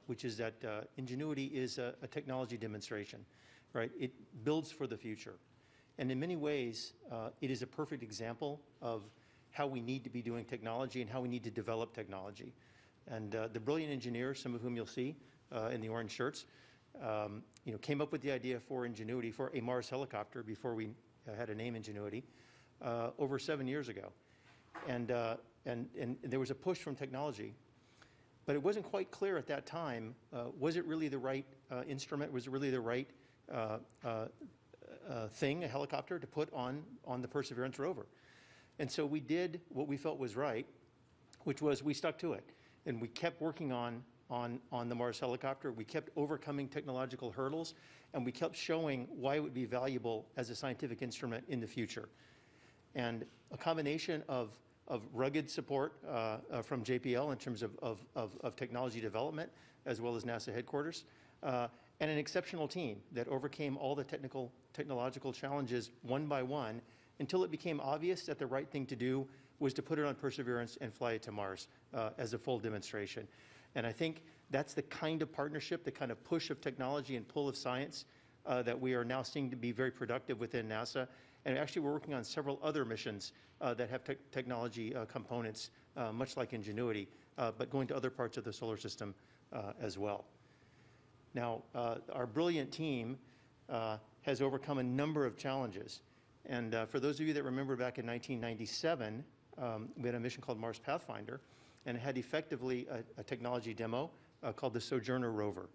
which is that Ingenuity is a technology demonstration, right? It builds for the future. And in many ways, it is a perfect example of how we need to be doing technology and how we need to develop technology. And the brilliant engineers, some of whom you'll see in the orange shirts, came up with the idea for Ingenuity, for a Mars helicopter, before we had a name Ingenuity, over 7 years ago. And there was a push from technology. But it wasn't quite clear at that time, was it really the right instrument? Was it really the right thing, a helicopter, to put on the Perseverance rover? And so we did what we felt was right, which was we stuck to it. And we kept working on the Mars helicopter. We kept overcoming technological hurdles, and we kept showing why it would be valuable as a scientific instrument in the future. And a combination of rugged support from JPL in terms of technology development, as well as NASA headquarters, and an exceptional team that overcame all the technological challenges one by one until it became obvious that the right thing to do was to put it on Perseverance and fly it to Mars as a full demonstration. And I think that's the kind of partnership, the kind of push of technology and pull of science that we are now seeing to be very productive within NASA. And actually, we're working on several other missions that have technology components, much like Ingenuity, but going to other parts of the solar system as well. Now, our brilliant team has overcome a number of challenges. And for those of you that remember, back in 1997, we had a mission called Mars Pathfinder, and it had effectively a technology demo called the Sojourner rover.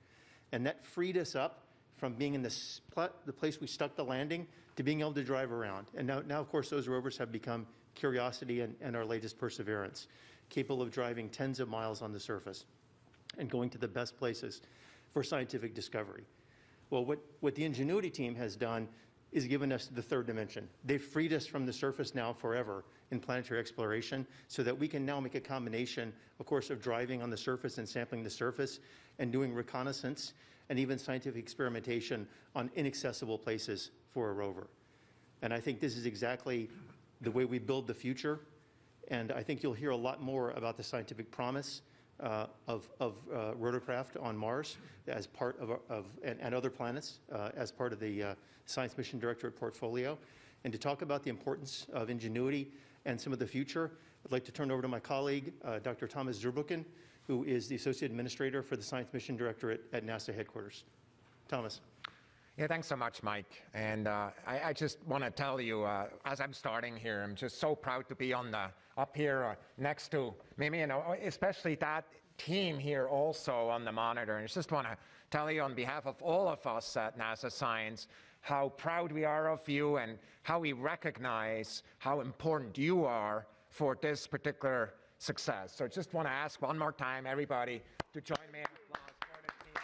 And that freed us up from being in the place we stuck the landing to being able to drive around. And now of course, those rovers have become Curiosity and our latest Perseverance, capable of driving tens of miles on the surface and going to the best places for scientific discovery. Well, what the Ingenuity team has done is given us the third dimension. They've freed us from the surface now forever in planetary exploration, so that we can now make a combination, of course, of driving on the surface and sampling the surface and doing reconnaissance and even scientific experimentation on inaccessible places for a rover. And I think this is exactly the way we build the future. And I think you'll hear a lot more about the scientific promise of rotorcraft on Mars as part and other planets as part of the Science Mission Directorate portfolio. And to talk about the importance of Ingenuity and some of the future, I'd like to turn over to my colleague, Dr. Thomas Zurbuchen, who is the Associate Administrator for the Science Mission Directorate at NASA headquarters. Thomas. Yeah, thanks so much, Mike. And I just want to tell you, as I'm starting here, I'm just so proud to be up here next to Mimi, especially that team here also on the monitor. And I just want to tell you on behalf of all of us at NASA Science how proud we are of you and how we recognize how important you are for this particular success. So I just want to ask one more time, everybody, to join me in applause for the team.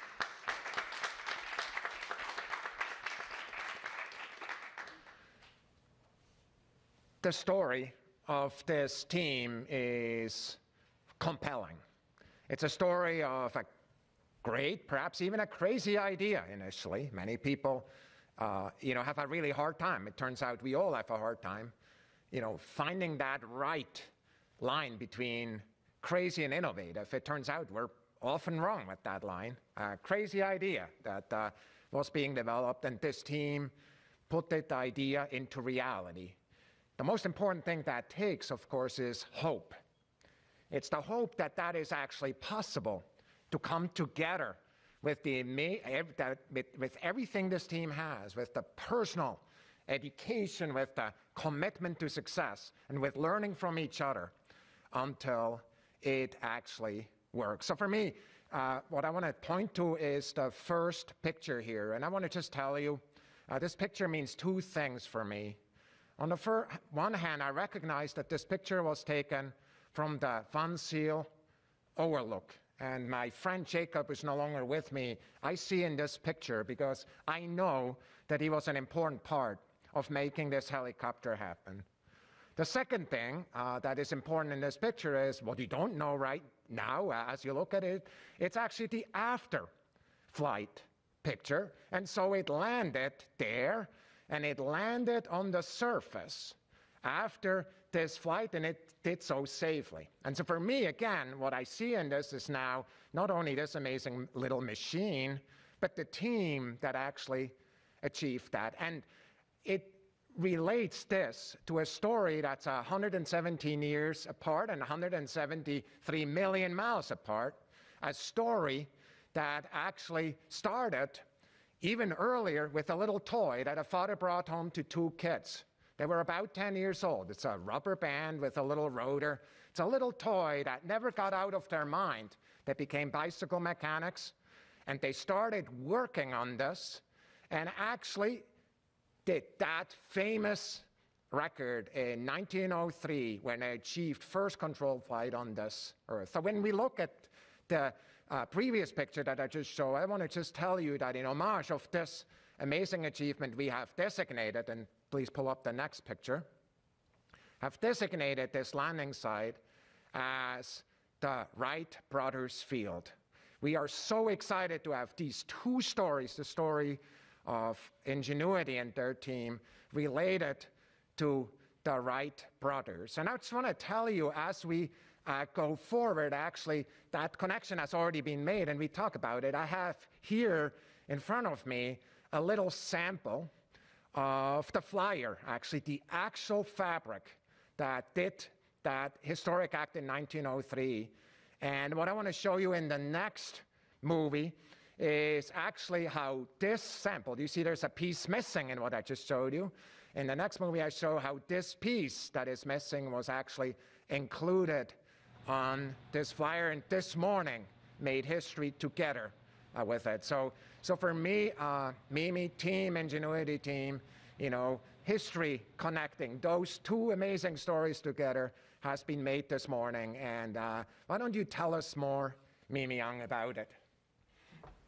The story of this team is compelling. It's a story of a great, perhaps even a crazy idea initially. Many people, have a really hard time. It turns out we all have a hard time, finding that right line between crazy and innovative. It turns out we're often wrong with that line. A crazy idea that was being developed, and this team put that idea into reality. The most important thing that takes, of course, is hope. It's the hope that that is actually possible to come together with with everything this team has, with the personal education, with the commitment to success, and with learning from each other until it actually works. So for me, what I want to point to is the first picture here. And I want to just tell you, this picture means two things for me. On the one hand, I recognize that this picture was taken from the Van Zyl overlook. And my friend Jacob is no longer with me. I see in this picture because I know that he was an important part of making this helicopter happen. The second thing that is important in this picture is what you don't know right now as you look at it. It's actually the after flight picture. And so it landed there, and it landed on the surface after this flight, and it did so safely. And so for me, again, what I see in this is now not only this amazing little machine, but the team that actually achieved that. And it relates this to a story that's 117 years apart and 173 million miles apart, a story that actually started even earlier with a little toy that a father brought home to two kids. They were about 10 years old. It's a rubber band with a little rotor. It's a little toy that never got out of their mind. They became bicycle mechanics, and they started working on this and actually did that famous record in 1903 when they achieved first controlled flight on this Earth. So when we look at the previous picture that I just showed, I want to just tell you that in homage of this amazing achievement, we have designated, and please pull up the next picture, have designated this landing site as the Wright Brothers Field. We are so excited to have these two stories, the story of Ingenuity and their team related to the Wright brothers. And I just want to tell you, as we go forward, actually, that connection has already been made, and we talk about it. I have here in front of me a little sample of the flyer, actually, the actual fabric that did that historic act in 1903. And what I want to show you in the next movie is actually how this sample, you see there's a piece missing in what I just showed you. In the next movie, I show how this piece that is missing was actually included on this flyer, and this morning made history together with it. So for me, Mimi team, Ingenuity team, you know, history connecting those two amazing stories together has been made this morning. And why don't you tell us more, Mimi Young, about it?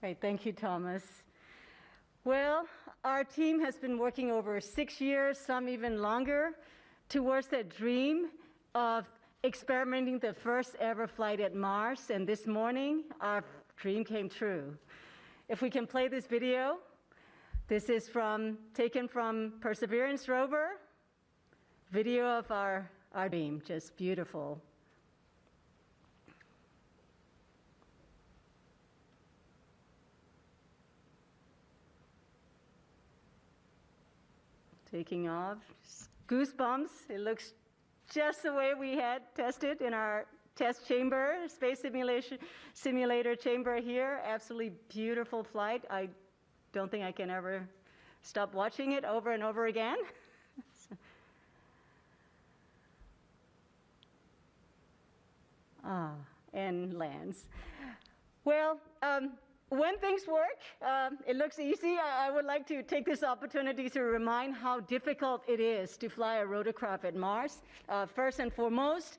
Right, thank you, Thomas. Well, our team has been working over 6 years, some even longer, towards that dream of experimenting the first ever flight at Mars, and this morning, our dream came true. If we can play this video, this is taken from Perseverance rover, video of our dream, just beautiful. Taking off, goosebumps. It looks just the way we had tested in our test chamber, space simulator chamber here. Absolutely beautiful flight. I don't think I can ever stop watching it over and over again. And lands. Well, when things work, it looks easy. I would like to take this opportunity to remind how difficult it is to fly a rotorcraft at Mars. First and foremost,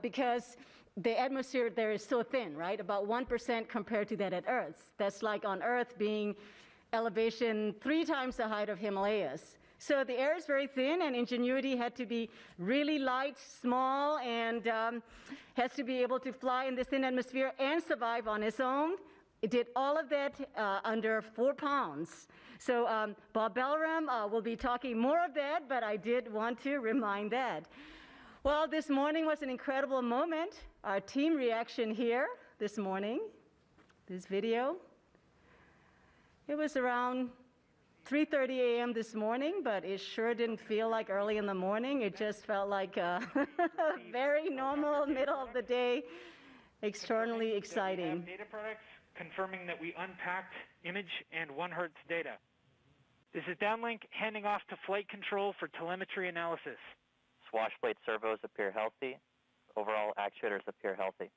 because the atmosphere there is so thin, right? About 1% compared to that at Earth. That's like on Earth being elevation 3 times the height of Himalayas. So the air is very thin, and Ingenuity had to be really light, small, and has to be able to fly in this thin atmosphere and survive on its own. It did all of that under 4 pounds. So Bob Belram will be talking more of that, but I did want to remind that. Well, this morning was an incredible moment. Our team reaction here this morning, this video. It was around 3:30 a.m. this morning, but it sure didn't feel like early in the morning. It just felt like a very normal middle of the day, externally exciting. We have data products confirming that we unpacked image and 1 Hertz data. This is downlink handing off to flight control for telemetry analysis. Swash plate servos appear healthy. Overall actuators appear healthy.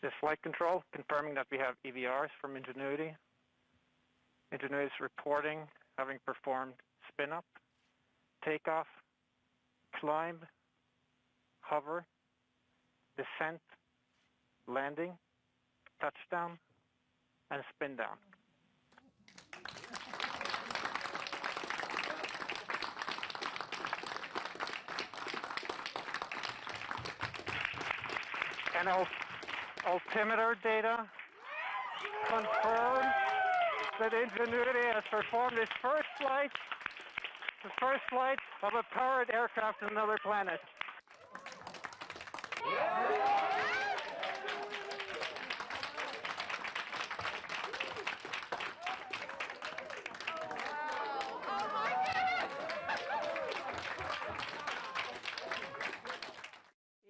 This flight control confirming that we have EVRs from Ingenuity. Ingenuity is reporting having performed spin-up, takeoff, climb, hover, descent, landing, touchdown, and spin down. And altimeter data confirm that Ingenuity has performed its first flight, the first flight of a powered aircraft on another planet.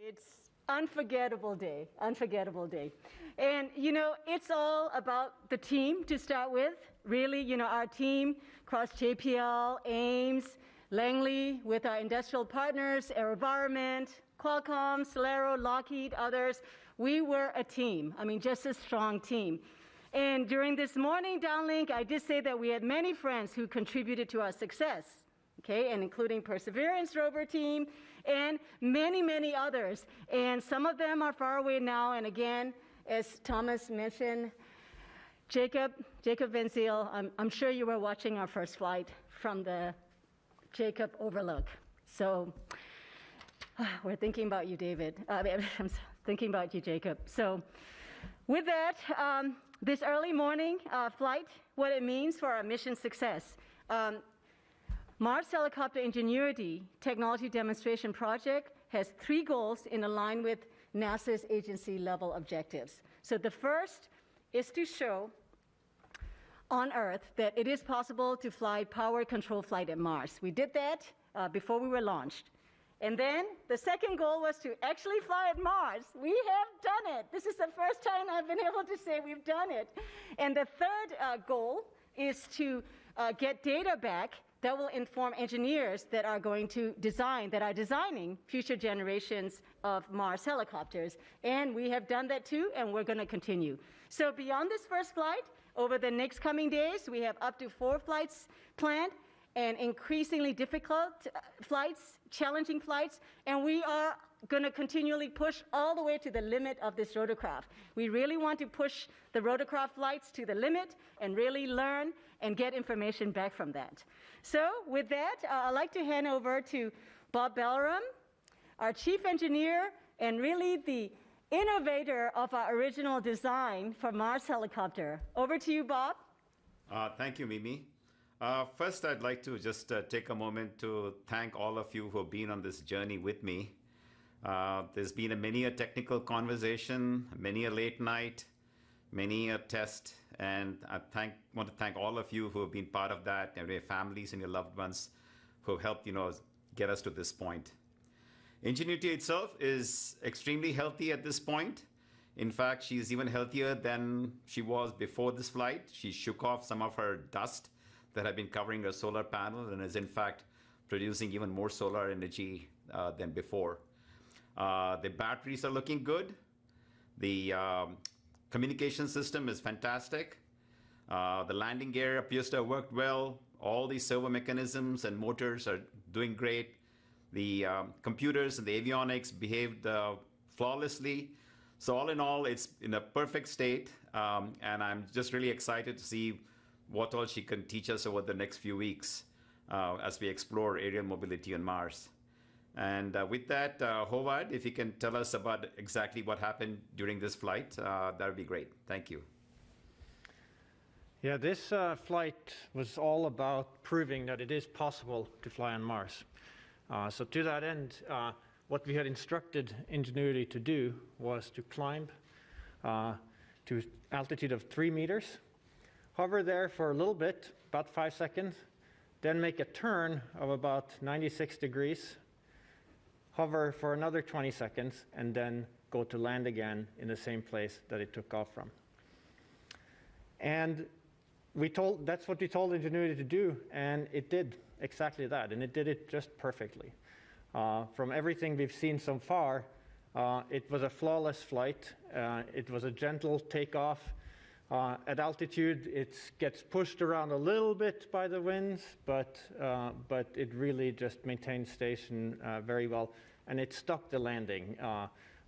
It's unforgettable day, unforgettable day. And, you know, it's all about the team to start with. Really, you know, our team across JPL, Ames, Langley, with our industrial partners, AeroVironment, Qualcomm, Celero, Lockheed, others. We were a team. I mean, just a strong team. And during this morning downlink, I did say that we had many friends who contributed to our success, okay, and including Perseverance rover team and many, many others. And some of them are far away now. And again, as Thomas mentioned, Jacob Van Zyl, I'm sure you were watching our first flight from the Jacob Overlook. So we're thinking about you, David. I'm thinking about you, Jacob. So with that, this early morning flight, what it means for our mission success. Mars Helicopter Ingenuity Technology Demonstration Project has 3 goals in line with NASA's agency-level objectives. So the first is to show on Earth that it is possible to fly power control flight at Mars. We did that before we were launched. And then the second goal was to actually fly at Mars. We have done it. This is the first time I've been able to say we've done it. And the third goal is to get data back that will inform engineers that are going to designing future generations of Mars helicopters. And we have done that too, and we're going to continue. So beyond this first flight, over the next coming days, we have up to 4 flights planned, and increasingly difficult flights, challenging flights, and we are going to continually push all the way to the limit of this rotorcraft. We really want to push the rotorcraft flights to the limit and really learn and get information back from that. So with that, I'd like to hand over to Bob Belram, our chief engineer and really the innovator of our original design for Mars helicopter. Over to you, Bob. Thank you, Mimi. First, I'd like to just take a moment to thank all of you who have been on this journey with me. There's been many a technical conversation, many a late night, many a test, and I want to thank all of you who have been part of that, and your families and your loved ones who have helped, get us to this point. Ingenuity itself is extremely healthy at this point. In fact, she's even healthier than she was before this flight. She shook off some of her dust that had been covering her solar panel and is in fact producing even more solar energy than before. The batteries are looking good. The communication system is fantastic. The landing gear appears to have worked well. All the servo mechanisms and motors are doing great. The computers and the avionics behaved flawlessly. So all in all, it's in a perfect state, and I'm just really excited to see what all she can teach us over the next few weeks as we explore aerial mobility on Mars. And with that, Howard, if you can tell us about exactly what happened during this flight, that would be great. Thank you. Yeah, this flight was all about proving that it is possible to fly on Mars. So to that end, what we had instructed Ingenuity to do was to climb to altitude of 3 meters, hover there for a little bit, about 5 seconds, then make a turn of about 96 degrees, hover for another 20 seconds, and then go to land again in the same place that it took off from. And that's what we told Ingenuity to do, and it did exactly that, and it did it just perfectly. From everything we've seen so far, it was a flawless flight. It was a gentle takeoff. At altitude, it gets pushed around a little bit by the winds, but it really just maintained station very well, and it stuck the landing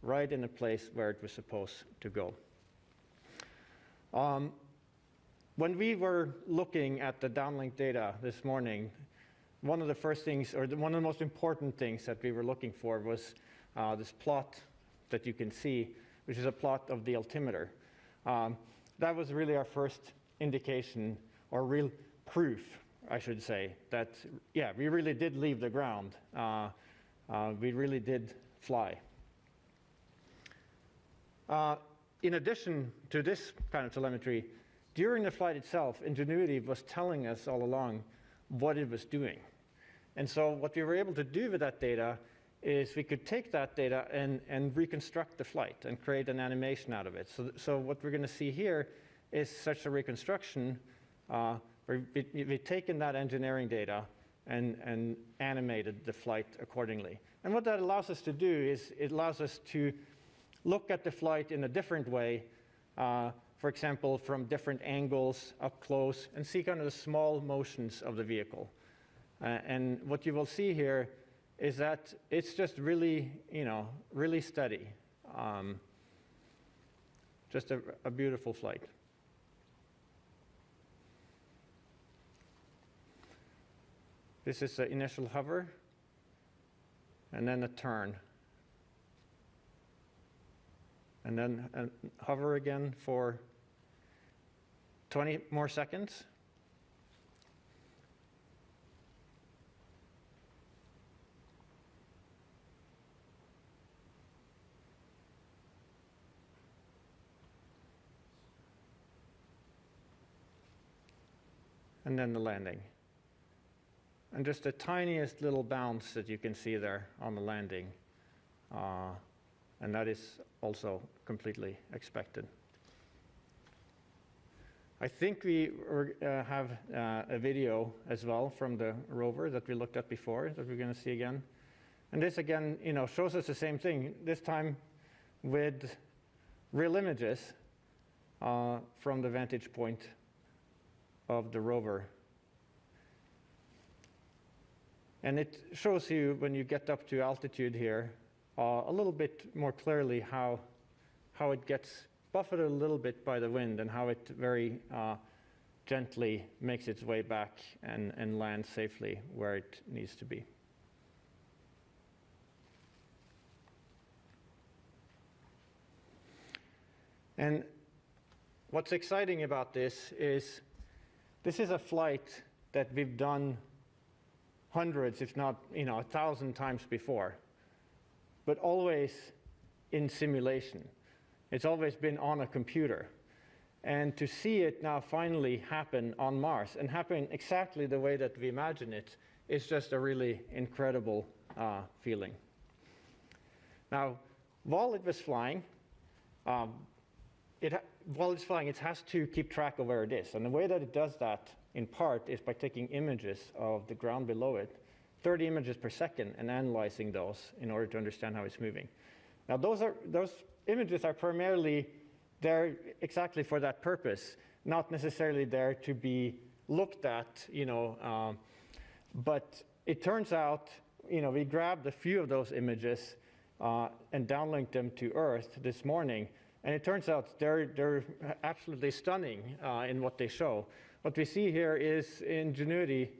right in the place where it was supposed to go. When we were looking at the downlink data this morning, one of the first things, or one of the most important things that we were looking for was this plot that you can see, which is a plot of the altimeter. That was really our first indication, or real proof, I should say, that, yeah, we really did leave the ground. We really did fly. In addition to this kind of telemetry, during the flight itself, Ingenuity was telling us all along what it was doing. And so what we were able to do with that data is we could take that data and reconstruct the flight and create an animation out of it. So what we're going to see here is such a reconstruction where we've taken that engineering data and animated the flight accordingly. And what that allows us to do is it allows us to look at the flight in a different way, for example, from different angles up close, and see kind of the small motions of the vehicle. And what you will see here is that it's just really, really steady. Just a beautiful flight. This is the initial hover, and then a turn. And then hover again for 20 more seconds. And then the landing. And just the tiniest little bounce that you can see there on the landing. And that is also completely expected. I think we have a video as well from the rover that we looked at before that we're going to see again. And this again, shows us the same thing, this time with real images from the vantage point of the rover. And it shows you, when you get up to altitude here, a little bit more clearly how it gets buffeted a little bit by the wind and how it very gently makes its way back and lands safely where it needs to be. And what's exciting about this is a flight that we've done hundreds, if not 1,000 times before, but always in simulation. It's always been on a computer. And to see it now finally happen on Mars and happen exactly the way that we imagine it is just a really incredible feeling. Now, while it was flying, it has to keep track of where it is. And the way that it does that, in part, is by taking images of the ground below it, 30 images per second, and analyzing those in order to understand how it's moving. Now, those images are primarily there exactly for that purpose, not necessarily there to be looked at, but it turns out, we grabbed a few of those images and downlinked them to Earth this morning, and it turns out they're absolutely stunning in what they show. What we see here is Ingenuity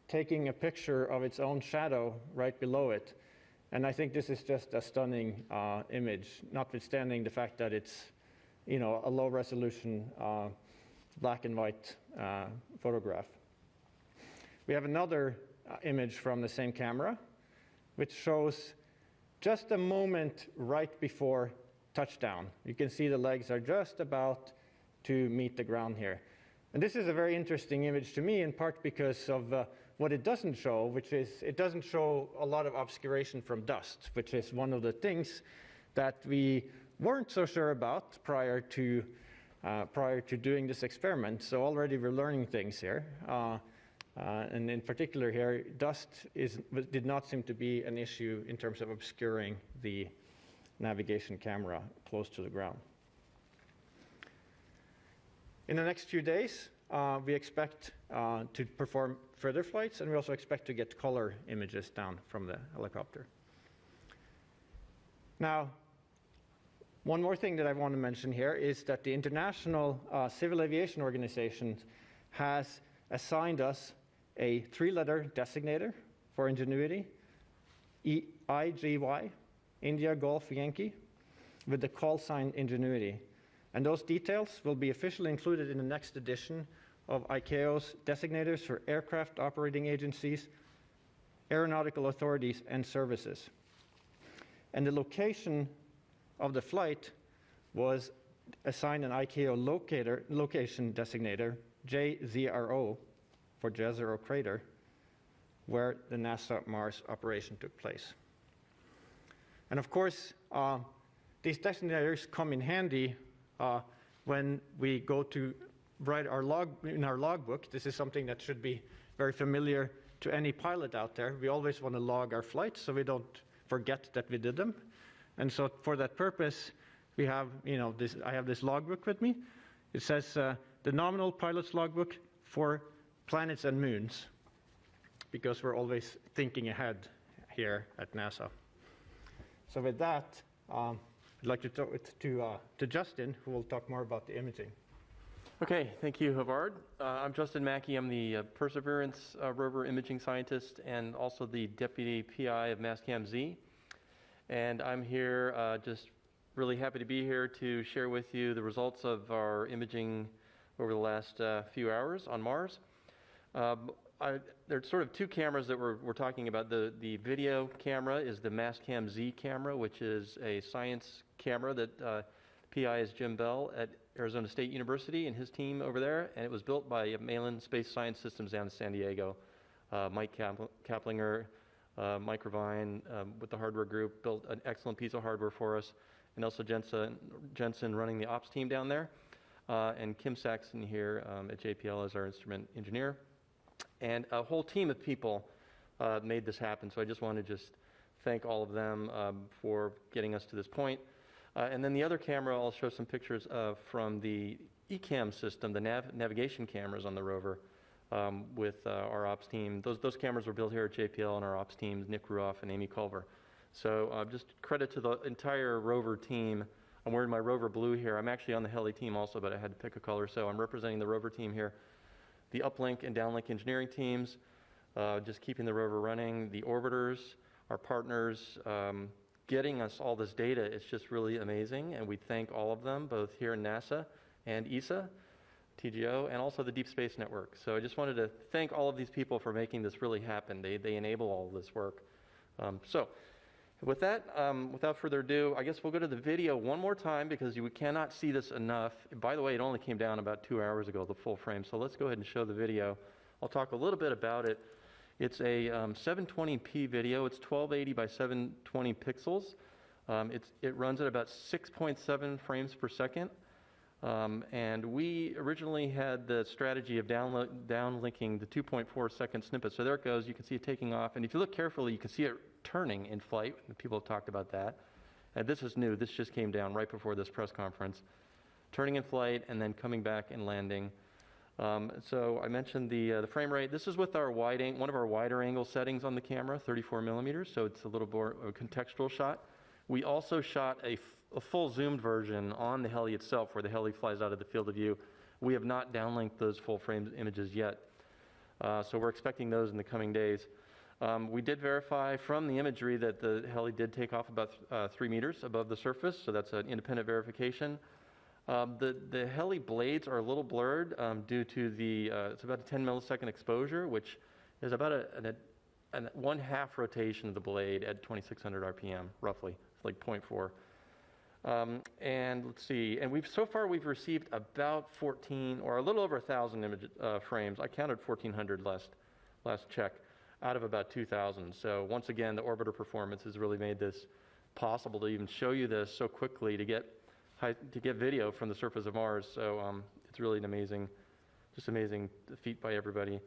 taking a picture of its own shadow right below it. And I think this is just a stunning image, notwithstanding the fact that it's a low resolution black and white photograph. We have another image from the same camera, which shows just a moment right before touchdown. You can see the legs are just about to meet the ground here. And this is a very interesting image to me, in part because of what it doesn't show, which is it doesn't show a lot of obscuration from dust, which is one of the things that we weren't so sure about prior to doing this experiment. So already we're learning things here. And in particular here, dust did not seem to be an issue in terms of obscuring the navigation camera close to the ground. In the next few days, we expect to perform further flights, and we also expect to get color images down from the helicopter. Now, one more thing that I want to mention here is that the International Civil Aviation Organization has assigned us a 3-letter designator for Ingenuity, IGY, India Golf Yankee, with the call sign Ingenuity. And those details will be officially included in the next edition of ICAO's designators for aircraft operating agencies, aeronautical authorities, and services. And the location of the flight was assign an ICAO location designator, J0 for Jezero Crater, where the NASA Mars operation took place. And of course, these designators come in handy when we go to write our logbook. This is something that should be very familiar to any pilot out there. We always want to log our flights so we don't forget that we did them. And so for that purpose, we have, I have this logbook with me. It says the nominal pilot's logbook for planets and moons, because we're always thinking ahead here at NASA. So with that, I'd like to talk to Justin, who will talk more about the imaging. Okay, thank you, Havard. I'm Justin Mackey. I'm the Perseverance rover imaging scientist and also the deputy PI of Mastcam-Z. And I'm here just really happy to be here to share with you the results of our imaging over the last few hours on Mars. There's sort of two cameras that we're talking about. The video camera is the Mastcam-Z camera, which is a science camera that PI is Jim Bell at Arizona State University and his team over there, and it was built by Malin Space Science Systems down in San Diego. Mike Kaplinger, Mike Revine with the hardware group built an excellent piece of hardware for us, and also Jensen running the ops team down there, and Kim Saxon here at JPL as our instrument engineer. And a whole team of people made this happen, so I just want to just thank all of them for getting us to this point. And then the other camera, I'll show some pictures of from the ECAM system, the navigation cameras on the rover with our ops team. Those cameras were built here at JPL and our ops teams, Nick Ruoff and Amy Culver. So just credit to the entire rover team. I'm wearing my rover blue here. I'm actually on the heli team also, but I had to pick a color, so I'm representing the rover team here. The uplink and downlink engineering teams, just keeping the rover running, the orbiters, our partners, getting us all this data. It's just really amazing, and we thank all of them, both here in NASA and ESA, TGO, and also the Deep Space Network. So I just wanted to thank all of these people for making this really happen. They enable all of this work. So with that, without further ado, I guess we'll go to the video one more time because you cannot see this enough. By the way, it only came down about 2 hours ago, the full frame. So let's go ahead and show the video. I'll talk a little bit about it. It's a 720p video. It's 1280 by 720 pixels. It runs at about 6.7 frames per second. And we originally had the strategy of downlinking the 2.4 second snippet. So there it goes. You can see it taking off. And if you look carefully, you can see it turning in flight. People have talked about that. And this is new. This just came down right before this press conference. Turning in flight and then coming back and landing. So I mentioned the frame rate. This is with our one of our wider angle settings on the camera, 34 millimeters. So it's a little more a contextual shot. We also shot a full zoomed version on the heli itself, where the heli flies out of the field of view. We have not downlinked those full frame images yet. So we're expecting those in the coming days. We did verify from the imagery that the heli did take off about 3 meters above the surface, so that's an independent verification. The heli blades are a little blurred due to it's about a 10 millisecond exposure, which is about a 1/2 rotation of the blade at 2600 RPM, roughly, like 0.4. And let's see, and so far we've received about 14 or a little over 1,000 frames. I counted 1,400 last check out of about 2,000. So once again, the orbiter performance has really made this possible to even show you this so quickly to get video from the surface of Mars. So it's really an amazing feat by everybody.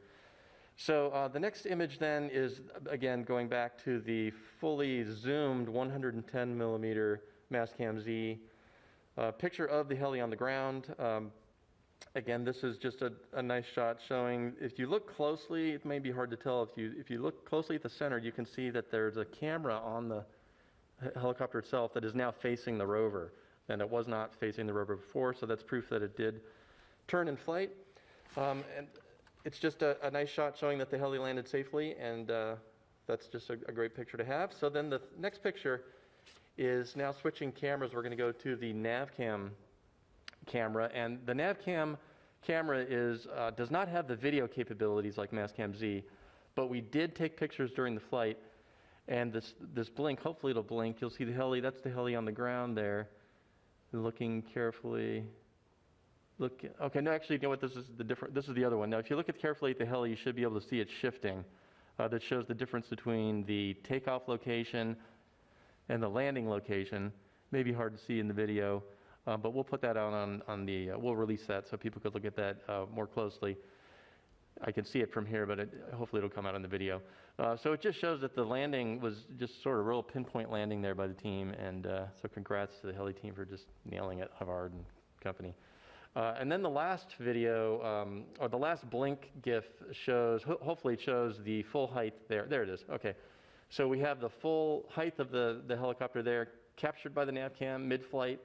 So the next image then is, again, going back to the fully zoomed 110 millimeter Mastcam-Z picture of the heli on the ground. Again, this is just a nice shot showing, if you look closely, it may be hard to tell, if you look closely at the center, you can see that there's a camera on the helicopter itself that is now facing the rover, and it was not facing the rover before, so that's proof that it did turn in flight. And it's just a nice shot showing that the heli landed safely, and that's just a great picture to have. So then the next picture is now switching cameras. We're going to go to the NavCam camera, and the NavCam camera does not have the video capabilities like Mastcam-Z, but we did take pictures during the flight, and this blink, hopefully it'll blink. You'll see the heli, that's the heli on the ground there. looking carefully. Okay, no, actually, you know what? This is the other one. Now, if you look carefully at the heli, you should be able to see it shifting. That shows the difference between the takeoff location and the landing location. Maybe hard to see in the video, but we'll put that out on the. We'll release that so people could look at that more closely. I can see it from here, but hopefully it'll come out on the video. So it just shows that the landing was just sort of a real pinpoint landing there by the team, and so congrats to the heli team for just nailing it, Havard and company. And then the last video, or the last blink GIF shows, hopefully it shows the full height there. There it is, okay. So we have the full height of the helicopter there, captured by the NavCam mid-flight,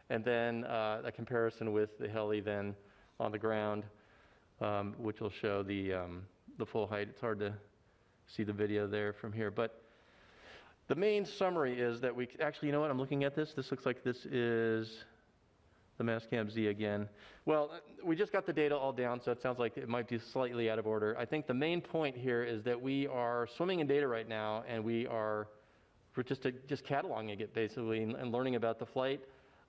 and then a comparison with the heli then on the ground, which will show the full height. It's hard to see the video there from here, but the main summary is that actually, you know what, I'm looking at this. This looks like this is the Mastcam Z again. Well, we just got the data all down, so it sounds like it might be slightly out of order. I think the main point here is that we are swimming in data right now, and we're just cataloging it basically and learning about the flight.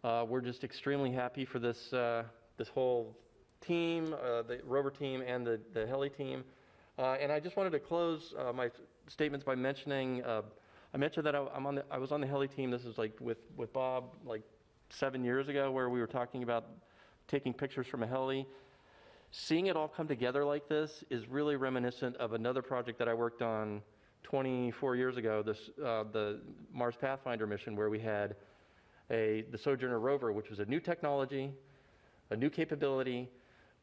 We're just extremely happy for this whole team, the rover team and the heli team. And I just wanted to close my statements by mentioning, I mentioned that I was on the heli team. This is like with Bob, like 7 years ago, where we were talking about taking pictures from a heli. Seeing it all come together like this is really reminiscent of another project that I worked on 24 years ago, the Mars Pathfinder mission, where we had the Sojourner rover, which was a new technology, a new capability.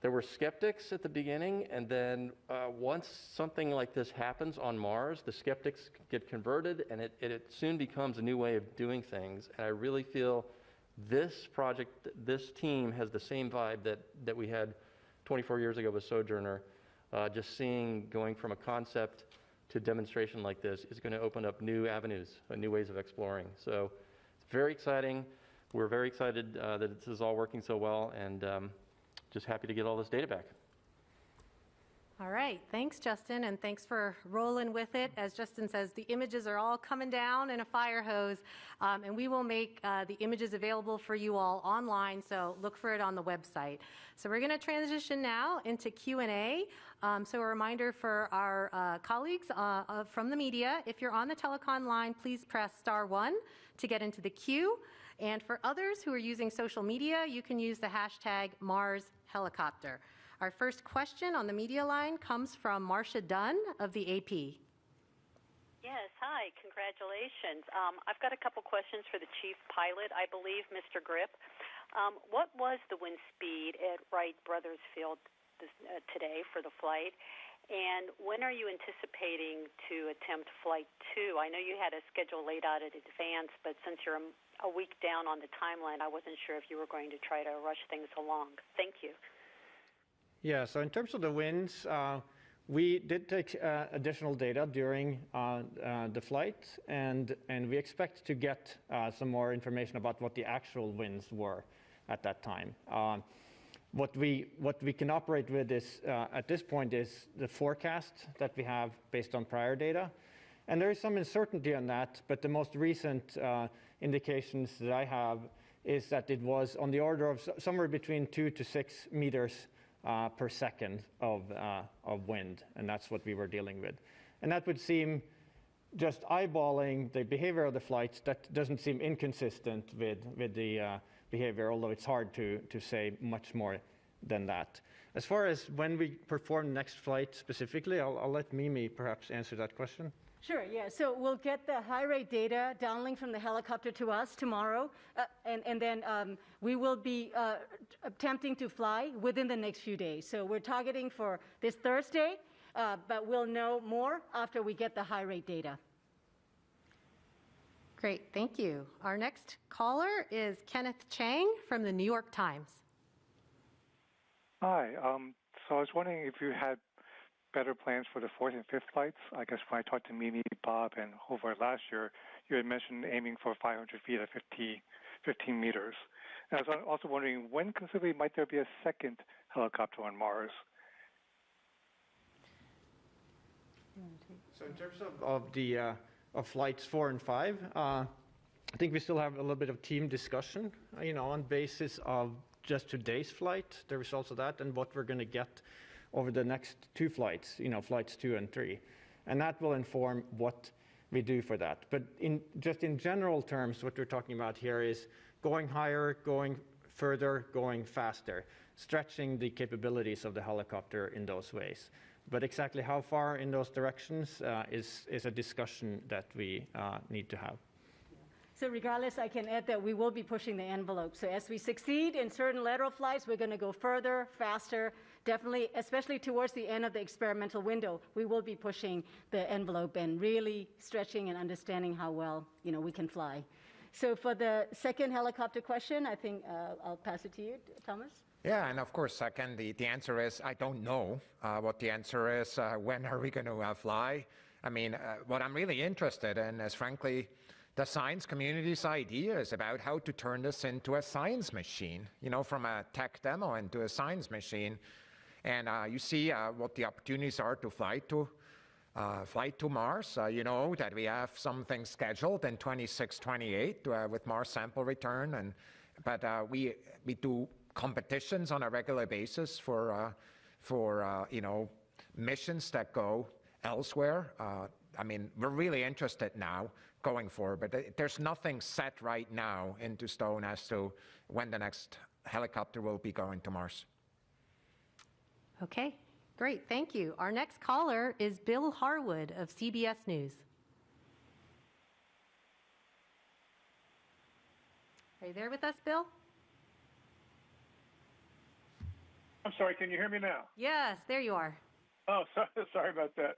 There were skeptics at the beginning, and then once something like this happens on Mars, the skeptics get converted, and it soon becomes a new way of doing things. And I really feel this project, this team has the same vibe that we had 24 years ago with Sojourner. Just going from a concept to demonstration like this is going to open up new avenues, new ways of exploring. So it's very exciting. We're very excited that this is all working so well, and just happy to get all this data back. All right, thanks, Justin, and thanks for rolling with it. As Justin says, the images are all coming down in a fire hose, and we will make the images available for you all online, so look for it on the website. So we're going to transition now into Q&A. So a reminder for our colleagues from the media, if you're on the telecon line, please press *1 to get into the queue. And for others who are using social media, you can use the hashtag #MarsHelicopter. Our first question on the media line comes from Marcia Dunn of the AP. Yes, hi, congratulations. I've got a couple questions for the chief pilot, I believe, Mr. Grip. What was the wind speed at Wright Brothers Field today for the flight? And when are you anticipating to attempt Flight 2? I know you had a schedule laid out in advance, but since you're a week down on the timeline, I wasn't sure if you were going to try to rush things along. Thank you. Yeah, so in terms of the winds, we did take additional data during the flight, and we expect to get some more information about what the actual winds were at that time. What we can operate with is, at this point, is the forecast that we have based on prior data. And there is some uncertainty on that, but the most recent indications that I have is that it was on the order of somewhere between 2 to 6 meters per second of wind, and that's what we were dealing with. And that would seem, just eyeballing the behavior of the flights, that doesn't seem inconsistent with the behavior, although it's hard to say much more than that. As far as when we perform the next flight specifically, I'll let Mimi perhaps answer that question. Sure, yeah. So we'll get the high rate data downlink from the helicopter to us tomorrow, and then we will be attempting to fly within the next few days. So we're targeting for this Thursday, but we'll know more after we get the high rate data. Great, thank you. Our next caller is Kenneth Chang from the New York Times. Hi, so I was wondering if you had better plans for the 4th and 5th flights. I guess when I talked to Mimi, Bob, and Hobart last year, you had mentioned aiming for 500 feet at 15 meters. And I was also wondering, when conceivably might there be a second helicopter on Mars? So in terms of flights 4 and 5, I think we still have a little bit of team discussion, on basis of just today's flight, the results of that, and what we're going to get over the next 2 flights, flights 2 and 3. And that will inform what we do for that. But just in general terms, what we're talking about here is going higher, going further, going faster, stretching the capabilities of the helicopter in those ways. But exactly how far in those directions is a discussion that we need to have. So regardless, I can add that we will be pushing the envelope. So as we succeed in certain lateral flights, we're going to go further, faster, definitely, especially towards the end of the experimental window, we will be pushing the envelope and really stretching and understanding how well, we can fly. So for the second helicopter question, I think I'll pass it to you, Thomas. Yeah, and of course, second, the answer is I don't know what the answer is. When are we going to fly? I mean, what I'm really interested in is, frankly, the science community's ideas about how to turn this into a science machine, from a tech demo into a science machine. And you see what the opportunities are to fly to Mars. You know that we have some things scheduled in 26, 28 with Mars sample return. But we do competitions on a regular basis for missions that go elsewhere. I mean, we're really interested now going forward, but there's nothing set right now into stone as to when the next helicopter will be going to Mars. Okay, great, thank you. Our next caller is Bill Harwood of CBS News. Are you there with us, Bill? I'm sorry, can you hear me now? Yes, there you are. Oh, sorry about that.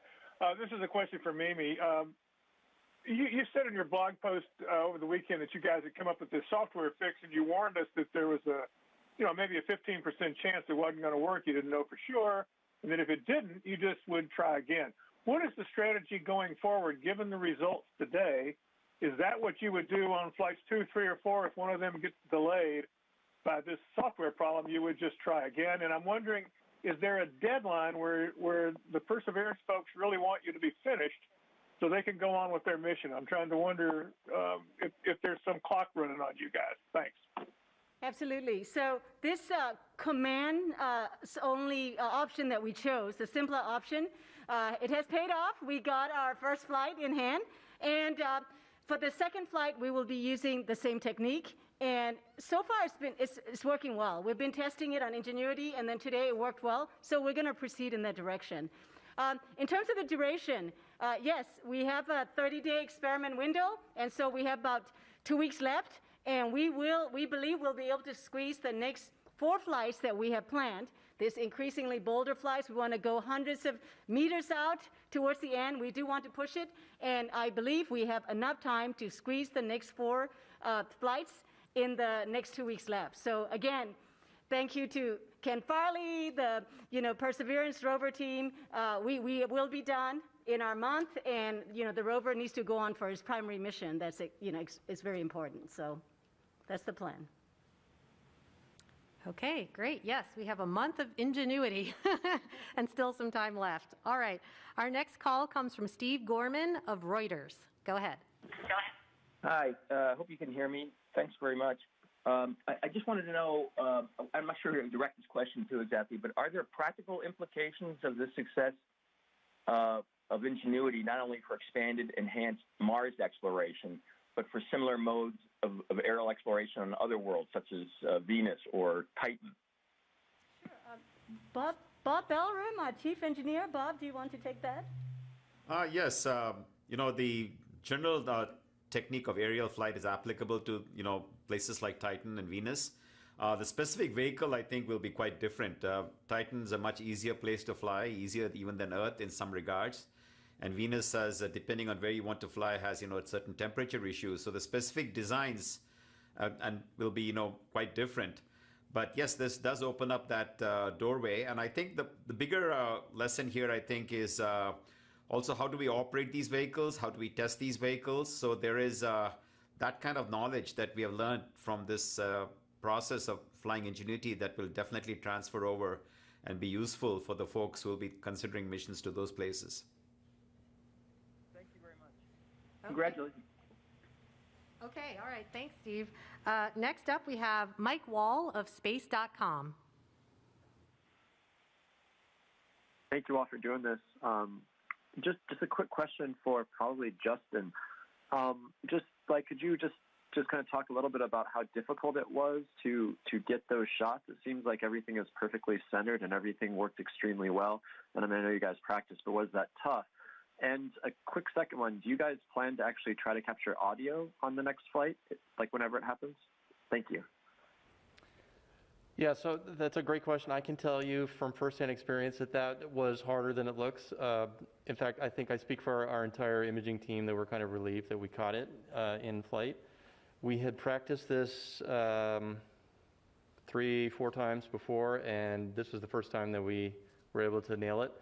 This is a question for Mimi. You said in your blog post over the weekend that you guys had come up with this software fix, and you warned us that there was maybe a 15% chance it wasn't going to work. You didn't know for sure. And then if it didn't, you just would try again. What is the strategy going forward, given the results today? Is that what you would do on flights 2, 3, or 4 if one of them gets delayed by this software problem? You would just try again. And I'm wondering, is there a deadline where the Perseverance folks really want you to be finished so they can go on with their mission? I'm trying to wonder if there's some clock running on you guys. Thanks. Absolutely. So this command only option that we chose, the simpler option, it has paid off. We got our first flight in hand. And for the second flight, we will be using the same technique. And so far, it's working well. We've been testing it on Ingenuity, and then today it worked well. So we're going to proceed in that direction. In terms of the duration, yes, we have a 30-day experiment window, and so we have about 2 weeks left. And we believe we'll be able to squeeze the next 4 flights that we have planned. This increasingly bolder flights, we want to go hundreds of meters out towards the end. We do want to push it, and I believe we have enough time to squeeze the next 4 flights in the next 2 weeks left. So again, thank you to Ken Farley, the Perseverance rover team. We will be done in our month, and the rover needs to go on for his primary mission. That's it's very important. So that's the plan. Okay, great. Yes, we have a month of Ingenuity and still some time left. All right. Our next call comes from Steve Gorman of Reuters. Go ahead. Hi. Hope you can hear me. Thanks very much. I just wanted to know, I'm not sure who to direct this question to exactly, but are there practical implications of the success of Ingenuity, not only for expanded, enhanced Mars exploration, but for similar modes of aerial exploration on other worlds, such as Venus or Titan? Sure. Bob Bellroom, our chief engineer. Bob, do you want to take that? Yes. The general technique of aerial flight is applicable to places like Titan and Venus. The specific vehicle, I think, will be quite different. Titan's a much easier place to fly, easier even than Earth in some regards. And Venus, has, depending on where you want to fly, has certain temperature issues. So the specific designs and will be quite different. But yes, this does open up that doorway. And I think the bigger lesson here, I think, is also how do we operate these vehicles? How do we test these vehicles? So there is that kind of knowledge that we have learned from this process of flying Ingenuity that will definitely transfer over and be useful for the folks who will be considering missions to those places. Thank you very much. Congratulations. Okay, all right. Thanks, Steve. Next up, we have Mike Wall of space.com. Thank you all for doing this. Just a quick question for probably Justin. Could you just kind of talk a little bit about how difficult it was to get those shots? It seems like everything is perfectly centered and everything worked extremely well. And I mean, I know you guys practiced, but was that tough? And a quick second one, do you guys plan to actually try to capture audio on the next flight, like whenever it happens? Thank you. Yeah, so that's a great question. I can tell you from firsthand experience that was harder than it looks. In fact, I think I speak for our entire imaging team that we're kind of relieved that we caught it in flight. We had practiced this 3-4 times before, and this was the first time that we were able to nail it.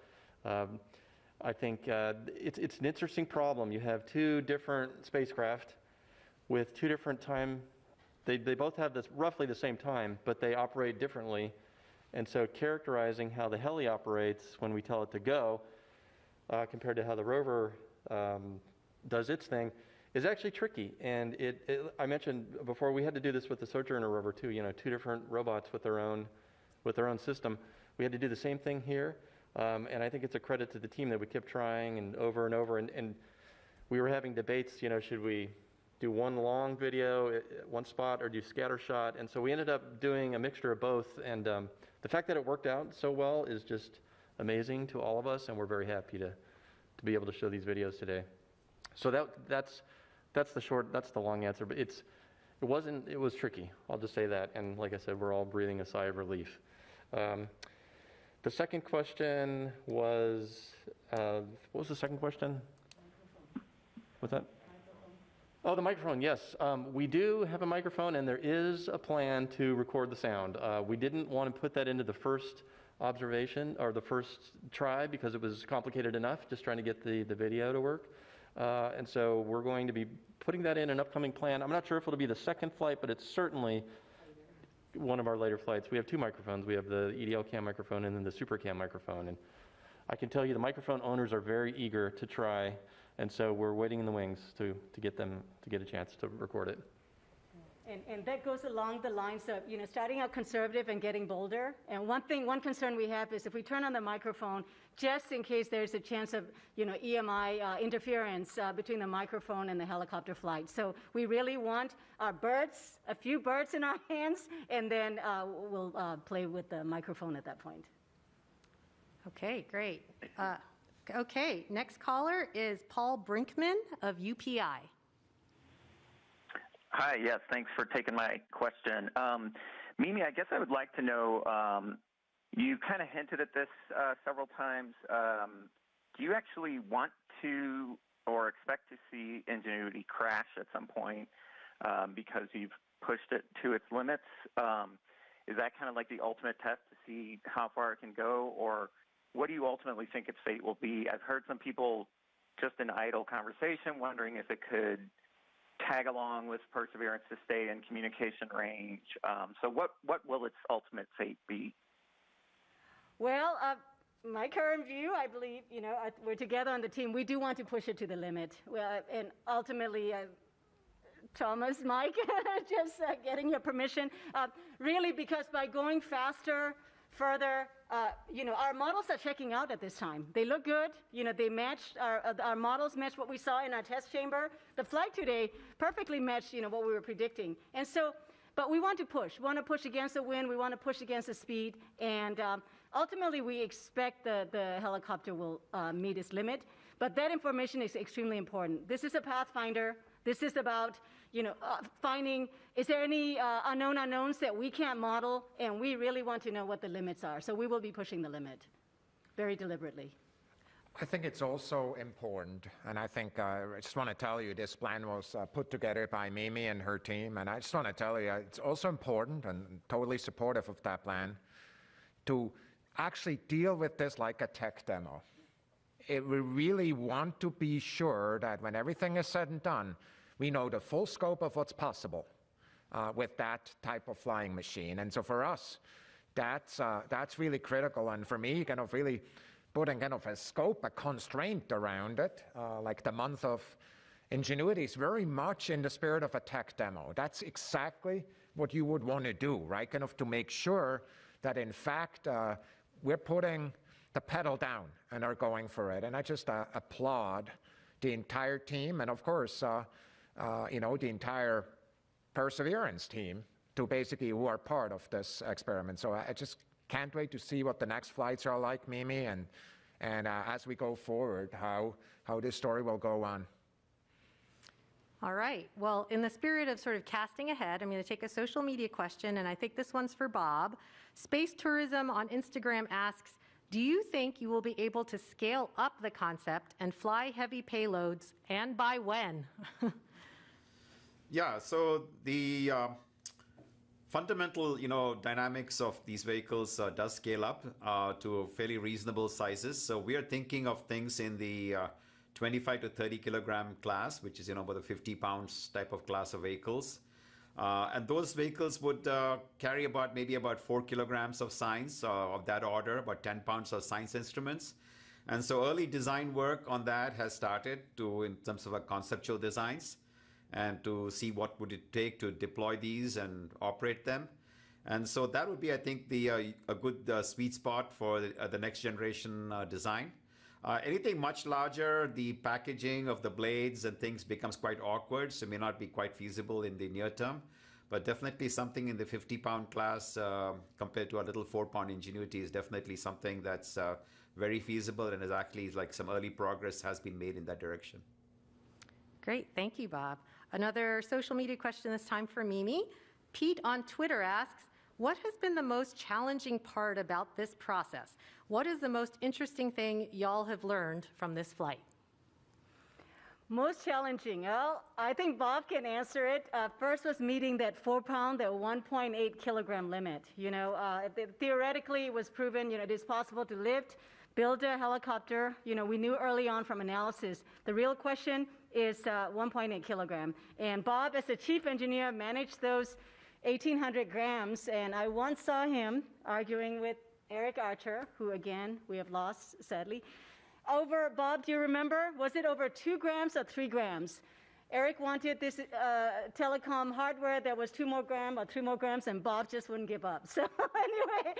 I think it's an interesting problem. You have two different spacecraft with two different time. They both have this roughly the same time, but they operate differently. And so characterizing how the heli operates when we tell it to go compared to how the rover does its thing is actually tricky. And I mentioned before, we had to do this with the Sojourner rover too, two different robots with their own system. We had to do the same thing here. And I think it's a credit to the team that we kept trying and over, and we were having debates, should we do one long video at one spot or do scatter shot? And so we ended up doing a mixture of both. And the fact that it worked out so well is just amazing to all of us, and we're very happy to be able to show these videos today. So that's the long answer, but it was tricky. I'll just say that. And like I said, we're all breathing a sigh of relief. The second question was, what was the second question? What's that? Oh, the microphone, yes. We do have a microphone, and there is a plan to record the sound. We didn't want to put that into the first observation or the first try because it was complicated enough just trying to get the video to work. And so we're going to be putting that in an upcoming plan. I'm not sure if it'll be the second flight, but it's certainly one of our later flights. We have two microphones. We have the EDL cam microphone and then the super cam microphone. And I can tell you the microphone owners are very eager to try, and so we're waiting in the wings to get them to get a chance to record it. And that goes along the lines of, starting out conservative and getting bolder. And one concern we have is if we turn on the microphone, just in case there's a chance of, EMI interference between the microphone and the helicopter flight. So we really want our a few birds in our hands, and then we'll play with the microphone at that point. Okay, great. Okay, next caller is Paul Brinkman of UPI. Hi, yes, thanks for taking my question. Mimi, I guess I would like to know, you kind of hinted at this several times. Do you actually want to or expect to see Ingenuity crash at some point because you've pushed it to its limits? Is that kind of like the ultimate test to see how far it can go, or what do you ultimately think its fate will be? I've heard some people just in idle conversation wondering if it could tag along with Perseverance to stay in communication range. So what will its ultimate fate be? Well, my current view, I believe, we're together on the team. We do want to push it to the limit. And ultimately, Thomas, Mike, just getting your permission. Really, because by going faster, further, our models are checking out at this time. They look good. They matched, our models matched what we saw in our test chamber. The flight today perfectly matched, what we were predicting. And so, but we want to push. We want to push against the wind. We want to push against the speed. And ultimately, we expect the helicopter will meet its limit. But that information is extremely important. This is a pathfinder. This is about, finding, is there any unknown unknowns that we can't model? And we really want to know what the limits are. So we will be pushing the limit very deliberately. I think it's also important, and I think I just want to tell you this plan was put together by Mimi and her team, and I just want to tell you it's also important and totally supportive of that plan to actually deal with this like a tech demo. We really want to be sure that when everything is said and done, we know the full scope of what's possible with that type of flying machine. And so for us, that's really critical. And for me, kind of really putting kind of a scope, a constraint around it, like the month of Ingenuity is very much in the spirit of a tech demo. That's exactly what you would want to do, right? Kind of to make sure that in fact we're putting the pedal down and are going for it. And I just applaud the entire team and of course, you know, the entire Perseverance team to basically who are part of this experiment. So I just can't wait to see what the next flights are like, Mimi, and as we go forward, how this story will go on. All right. Well, in the spirit of sort of casting ahead, I'm going to take a social media question, and I think this one's for Bob. Space Tourism on Instagram asks, do you think you will be able to scale up the concept and fly heavy payloads, and by when? Yeah, so the fundamental, dynamics of these vehicles does scale up to fairly reasonable sizes. So we are thinking of things in the 25 to 30 kilogram class, which is, about the 50 pounds type of class of vehicles. And those vehicles would carry maybe about 4 kilograms of science of that order, about 10 pounds of science instruments. And so early design work on that has started in terms of conceptual designs and to see what would it take to deploy these and operate them. And so that would be, I think, a good sweet spot for the next generation design. Anything much larger, the packaging of the blades and things becomes quite awkward, so may not be quite feasible in the near term. But definitely something in the 50-pound class compared to a little 4-pound Ingenuity is definitely something that's very feasible and is actually like some early progress has been made in that direction. Great. Thank you, Bob. Another social media question this time for Mimi. Pete on Twitter asks, what has been the most challenging part about this process? What is the most interesting thing y'all have learned from this flight? Most challenging? Well, I think Bob can answer it. First was meeting that 4-pound, that 1.8 kilogram limit. Theoretically, it was proven, it is possible to lift, build a helicopter. We knew early on from analysis. The real question is 1.8 kilogram. And Bob, as the chief engineer, managed those 1,800 grams. And I once saw him arguing with Eric Archer, who, again, we have lost, sadly. Bob, do you remember? Was it over 2 grams or 3 grams? Eric wanted this telecom hardware that was 2 more grams or 3 more grams, and Bob just wouldn't give up. So anyway,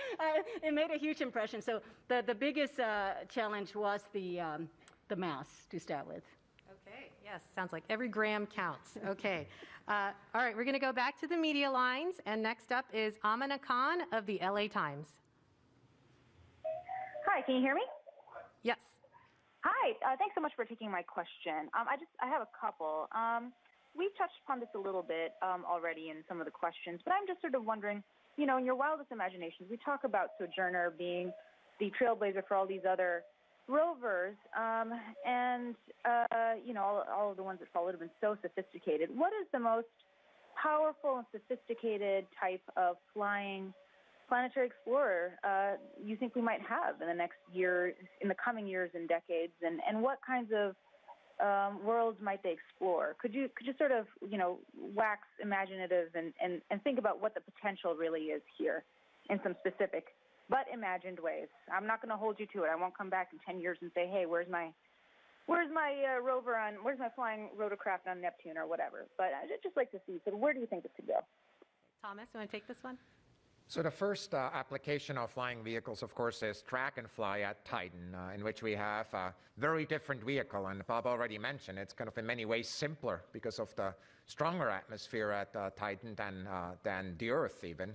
it made a huge impression. So the biggest challenge was the mass to start with. Okay, yes, sounds like every gram counts. Okay. All right, we're going to go back to the media lines, and next up is Amina Khan of the LA Times. Hi, can you hear me? Yes. Hi, thanks so much for taking my question. I have a couple. We've touched upon this a little bit already in some of the questions, but I'm just sort of wondering, in your wildest imaginations, we talk about Sojourner being the trailblazer for all these other rovers, and all of the ones that followed have been so sophisticated. What is the most powerful and sophisticated type of flying planetary explorer you think we might have in the coming years and decades, and what kinds of worlds might they explore? Could you sort of wax imaginative and think about what the potential really is here in some specific but imagined ways? I'm not going to hold you to it. I won't come back in 10 years and say, hey, where's my flying rotorcraft on Neptune or whatever? But I'd just like to see, so where do you think this could go? Thomas, you want to take this one? So the first application of flying vehicles, of course, is track and fly at Titan, in which we have a very different vehicle. And Bob already mentioned it's kind of in many ways simpler because of the stronger atmosphere at Titan than the Earth even.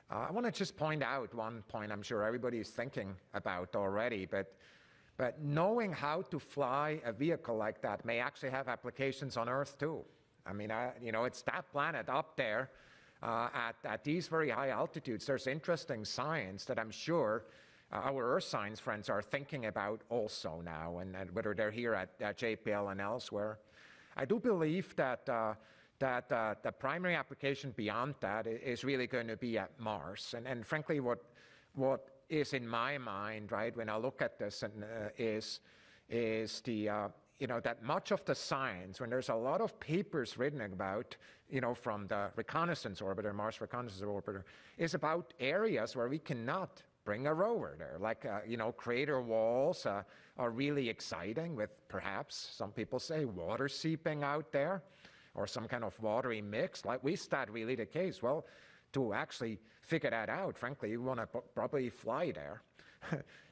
I want to just point out one point I'm sure everybody is thinking about already, but knowing how to fly a vehicle like that may actually have applications on Earth too. I mean, it's that planet up there. At these very high altitudes, there's interesting science that I'm sure our Earth science friends are thinking about also now, and whether they're here at JPL and elsewhere. I do believe that the primary application beyond that is really going to be at Mars. And frankly, what is in my mind, right, when I look at this, is the that much of the science, when there's a lot of papers written about, from the reconnaissance orbiter, Mars Reconnaissance Orbiter, is about areas where we cannot bring a rover there. Like, crater walls are really exciting with perhaps, some people say, water seeping out there or some kind of watery mix. Like, is that really the case? Well, to actually figure that out, frankly, you want to probably fly there.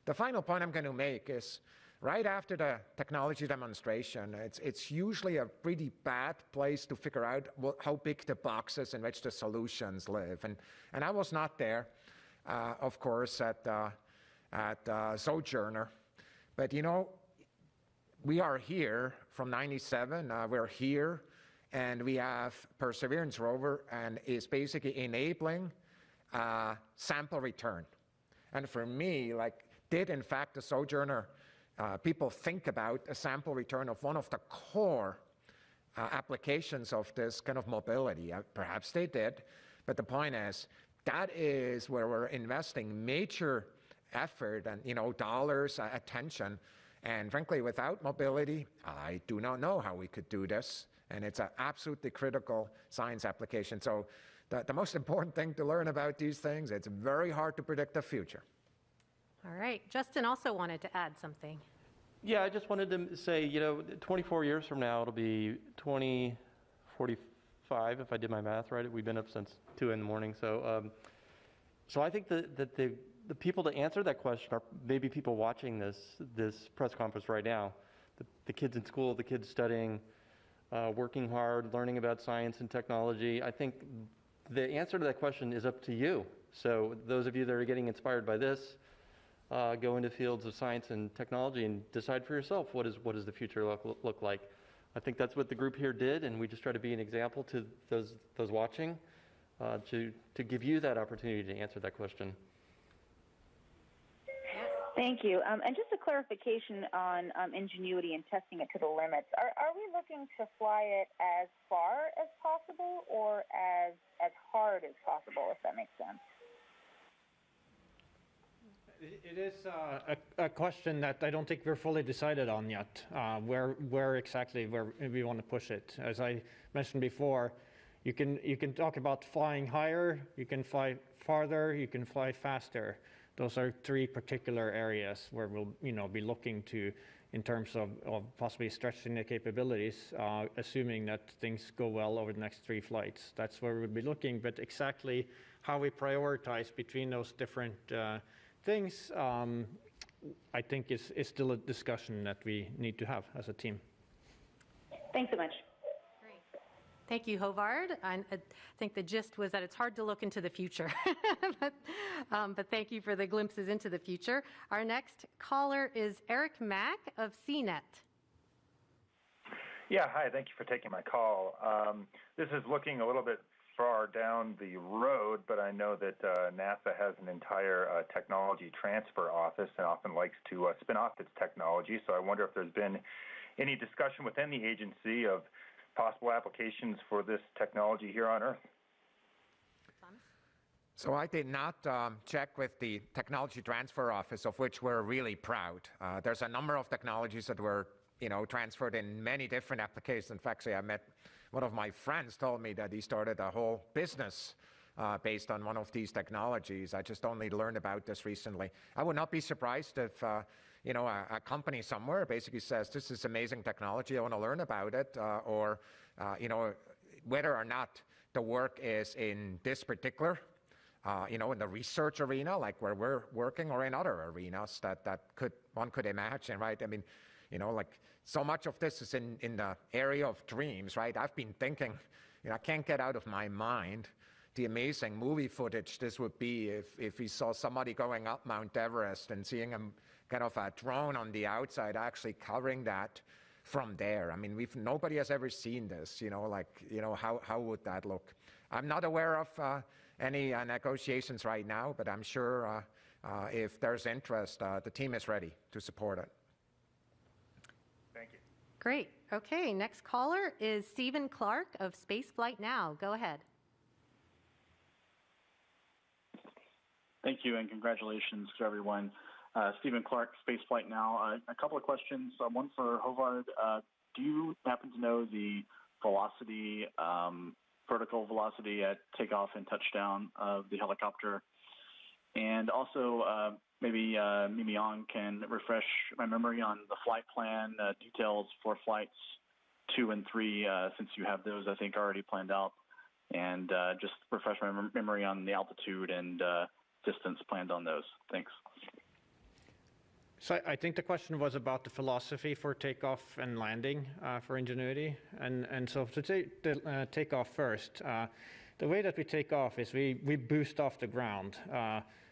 The final point I'm going to make is, right after the technology demonstration, it's usually a pretty bad place to figure out how big the boxes in which the solutions live. And I was not there, of course, at Sojourner. But, we are here from 97. We're here, and we have Perseverance rover, and is basically enabling sample return. And for me, did in fact the Sojourner people think about a sample return of one of the core applications of this kind of mobility? Perhaps they did, but the point is, that is where we're investing major effort and, dollars, attention. And frankly, without mobility, I do not know how we could do this. And it's an absolutely critical science application. So the most important thing to learn about these things, it's very hard to predict the future. All right. Justin also wanted to add something. Yeah, I just wanted to say, 24 years from now, it'll be 2045, if I did my math right. We've been up since 2 in the morning. So I think that the people to answer that question are maybe people watching this press conference right now. The kids in school, the kids studying, working hard, learning about science and technology. I think the answer to that question is up to you. So those of you that are getting inspired by this, go into fields of science and technology and decide for yourself what does the future look like. I think that's what the group here did, and we just try to be an example to those watching to give you that opportunity to answer that question. Thank you. And just a clarification on Ingenuity and testing it to the limits. Are we looking to fly it as far as possible or as hard as possible, if that makes sense? It is a question that I don't think we're fully decided on yet, where exactly we want to push it. As I mentioned before, you can talk about flying higher, you can fly farther, you can fly faster. Those are 3 particular areas where we'll be looking to in terms of possibly stretching the capabilities, assuming that things go well over the next 3 flights. That's where we'll be looking, but exactly how we prioritize between those different things, I think is still a discussion that we need to have as a team. Thanks so much. Great. Thank you, Hovard. I think the gist was that it's hard to look into the future, but thank you for the glimpses into the future. Our next caller is Eric Mack of CNET. Yeah, hi, thank you for taking my call. This is looking a little bit far down the road, but I know that NASA has an entire technology transfer office and often likes to spin off its technology. So I wonder if there's been any discussion within the agency of possible applications for this technology here on Earth. So I did not check with the Technology Transfer Office, of which we're really proud. There's a number of technologies that were, transferred in many different applications. In fact, I met one of my friends told me that he started a whole business based on one of these technologies. I just only learned about this recently. I would not be surprised if, a company somewhere basically says, this is amazing technology, I want to learn about it, or, whether or not the work is in this particular, in the research arena, like where we're working, or in other arenas that one could imagine, right? I mean, so much of this is in the area of dreams, right? I've been thinking, I can't get out of my mind the amazing movie footage this would be if we saw somebody going up Mount Everest and seeing a kind of a drone on the outside actually covering that from there. I mean, nobody has ever seen this, how would that look? I'm not aware of any negotiations right now, but I'm sure if there's interest, the team is ready to support it. Thank you. Great. Okay, next caller is Stephen Clark of Spaceflight Now. Go ahead. Thank you, and congratulations to everyone. Stephen Clark, Spaceflight Now. A couple of questions. One for Hovard. Do you happen to know the velocity, vertical velocity at takeoff and touchdown of the helicopter? And also, maybe Mimi Yang can refresh my memory on the flight plan details for flights 2 and 3, since you have those, I think, already planned out. And just refresh my memory on the altitude and distance planned on those. Thanks. So I think the question was about the philosophy for takeoff and landing for Ingenuity. And so to take off first, the way that we take off is we boost off the ground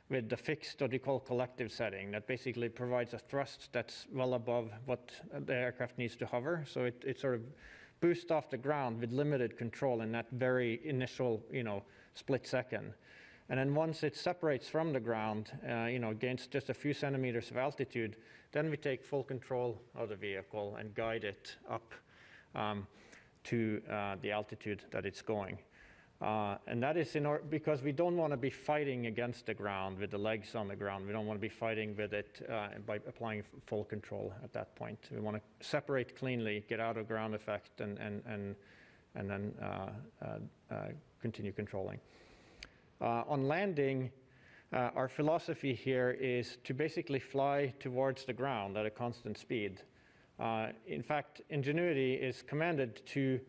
with the fixed, what we call collective setting, that basically provides a thrust that's well above what the aircraft needs to hover. So it sort of boosts off the ground with limited control in that very initial, split second. And then once it separates from the ground, gains just a few centimeters of altitude, then we take full control of the vehicle and guide it up to the altitude that it's going. And that is because we don't want to be fighting against the ground with the legs on the ground. We don't want to be fighting with it by applying full control at that point. We want to separate cleanly, get out of ground effect, and then continue controlling. On landing, our philosophy here is to basically fly towards the ground at a constant speed. In fact, Ingenuity is commanded to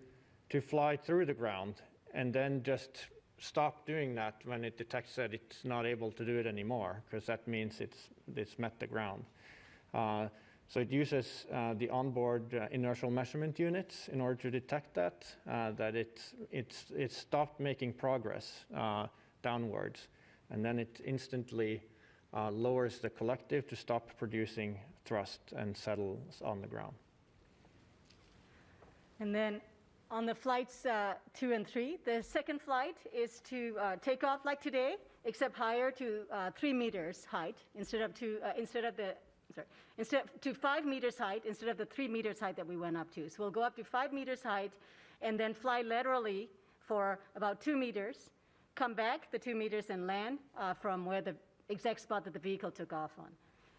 fly through the ground and then just stop doing that when it detects that it's not able to do it anymore, because that means it's met the ground. So it uses the onboard inertial measurement units in order to detect that it stopped making progress downwards, and then it instantly lowers the collective to stop producing thrust and settles on the ground. And then on the flights 2 and 3, the second flight is to take off like today, except higher to 3 meters height instead to 5 meters height instead of the 3 meters height that we went up to. So we'll go up to 5 meters height and then fly laterally for about 2 meters, come back the 2 meters and land from where the exact spot that the vehicle took off on.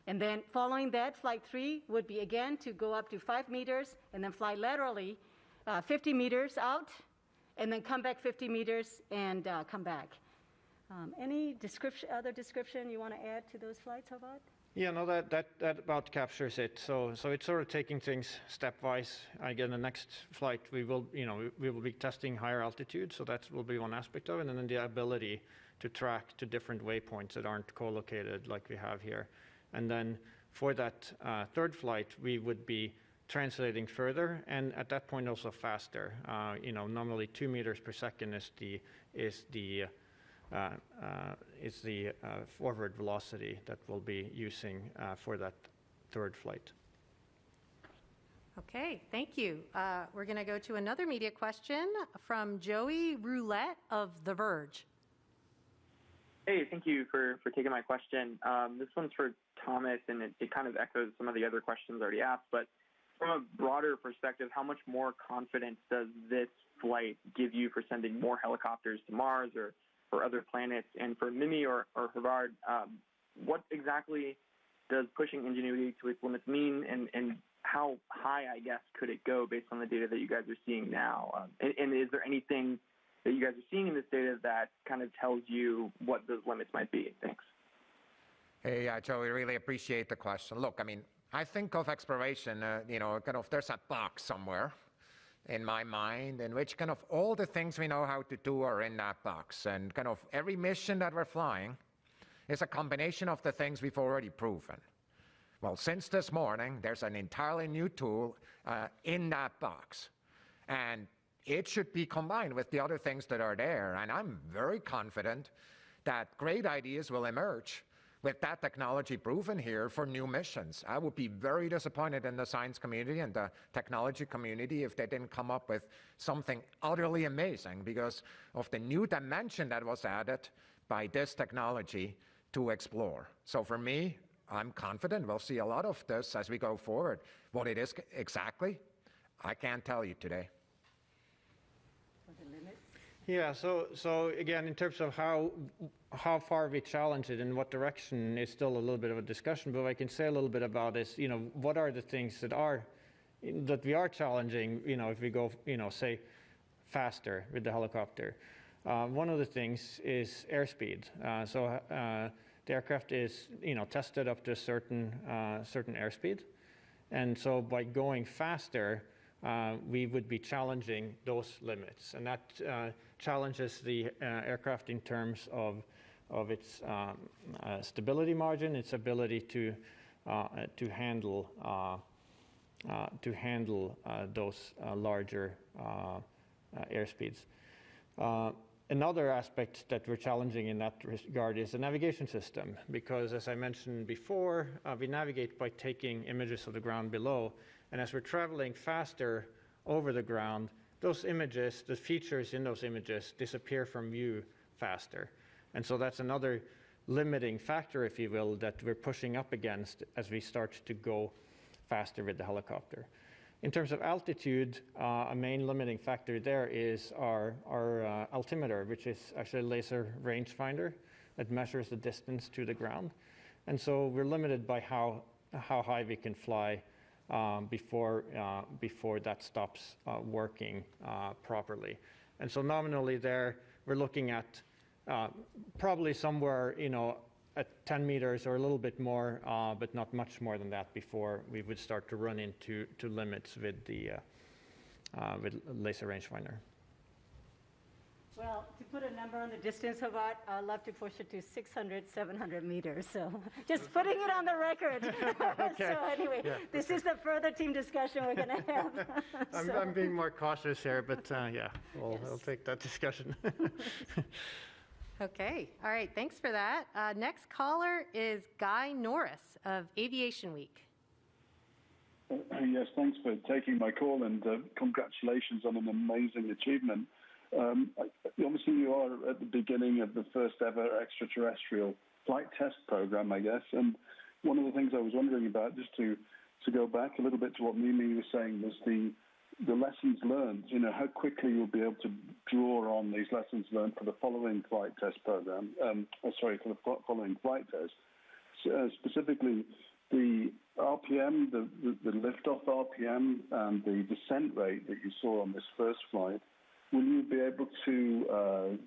And then following that, flight 3 would be again to go up to 5 meters and then fly laterally 50 meters out, and then come back 50 meters and come back. Any other description you want to add to those flights, Howard? Yeah, no, that about captures it. So it's sort of taking things stepwise. Again, the next flight we will be testing higher altitude, so that will be one aspect of it, and then the ability to track to different waypoints that aren't co-located like we have here. And then for that third flight, we would be translating further, and at that point also faster. Normally 2 meters per second is the forward velocity that we'll be using for that third flight. Okay, thank you. We're going to go to another media question from Joey Roulette of The Verge. Hey, thank you for taking my question. This one's for Thomas, and it kind of echoes some of the other questions already asked, but from a broader perspective, how much more confidence does this flight give you for sending more helicopters to Mars or other planets? And for Mimi or Havard, what exactly does pushing Ingenuity to its limits mean, and how high, I guess, could it go based on the data that you guys are seeing now? And is there anything that you guys are seeing in this data that kind of tells you what those limits might be? Thanks. Hey, Joey, really appreciate the question. Look, I think of exploration, there's a box somewhere in my mind in which kind of all the things we know how to do are in that box. And kind of every mission that we're flying is a combination of the things we've already proven. Well, since this morning, there's an entirely new tool in that box. And it should be combined with the other things that are there. And I'm very confident that great ideas will emerge with that technology proven here for new missions. I would be very disappointed in the science community and the technology community if they didn't come up with something utterly amazing because of the new dimension that was added by this technology to explore. So for me, I'm confident we'll see a lot of this as we go forward. What it is exactly, I can't tell you today. Yeah, so again, in terms of how far we challenge it and what direction is still a little bit of a discussion, but what I can say a little bit about is, what are the things that we are challenging, if we go, say, faster with the helicopter. One of the things is airspeed. So the aircraft is tested up to a certain airspeed. And so by going faster, we would be challenging those limits. And that challenges the aircraft in terms of its stability margin, its ability to handle those larger airspeeds. Another aspect that we're challenging in that regard is the navigation system, because as I mentioned before, we navigate by taking images of the ground below, and as we're traveling faster over the ground, those images, the features in those images disappear from view faster. And so that's another limiting factor, if you will, that we're pushing up against as we start to go faster with the helicopter. In terms of altitude, a main limiting factor there is our altimeter, which is actually a laser rangefinder that measures the distance to the ground. And so we're limited by how high we can fly before that stops working properly. And so nominally there, we're looking at probably somewhere, at 10 meters or a little bit more, but not much more than that before we would start to run into limits with the laser rangefinder. Well, to put a number on the distance, Hovat, I'd love to push it to 600, 700 meters. So just putting it on the record. Okay. So anyway, this is the further team discussion we're going to have. I'm being more cautious here, but yeah, I'll take that discussion. Okay, all right, thanks for that. Next caller is Guy Norris of Aviation Week. Yes, thanks for taking my call, and congratulations on an amazing achievement. Obviously, you are at the beginning of the first ever extraterrestrial flight test program, I guess, and one of the things I was wondering about, just to go back a little bit to what Mimi was saying, was the lessons learned, how quickly you'll be able to draw on these lessons learned for the following flight test program, for the following flight test. Specifically, the RPM, the liftoff RPM and the descent rate that you saw on this first flight, will you be able to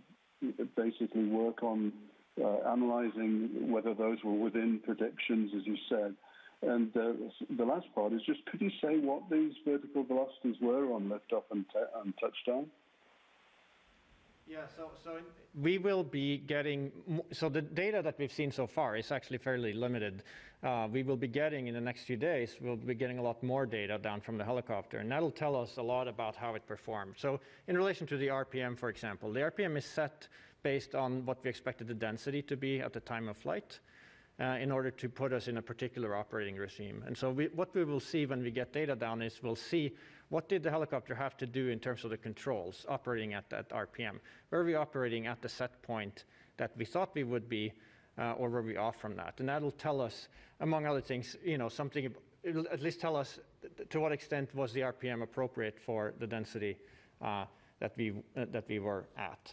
basically work on analyzing whether those were within predictions, as you said? And the last part is just, could you say what these vertical velocities were on liftoff and touchdown? Yeah, so we will be getting, so the data that we've seen so far is actually fairly limited. We will be getting, in the next few days, we'll be getting a lot more data down from the helicopter, and that'll tell us a lot about how it performed. So in relation to the RPM, for example, the RPM is set based on what we expected the density to be at the time of flight, in order to put us in a particular operating regime. And so what we will see when we get data down is we'll see what did the helicopter have to do in terms of the controls operating at that RPM. Were we operating at the set point that we thought we would be, or were we off from that? And that'll tell us, among other things, something, it'll at least tell us to what extent was the RPM appropriate for the density that we were at.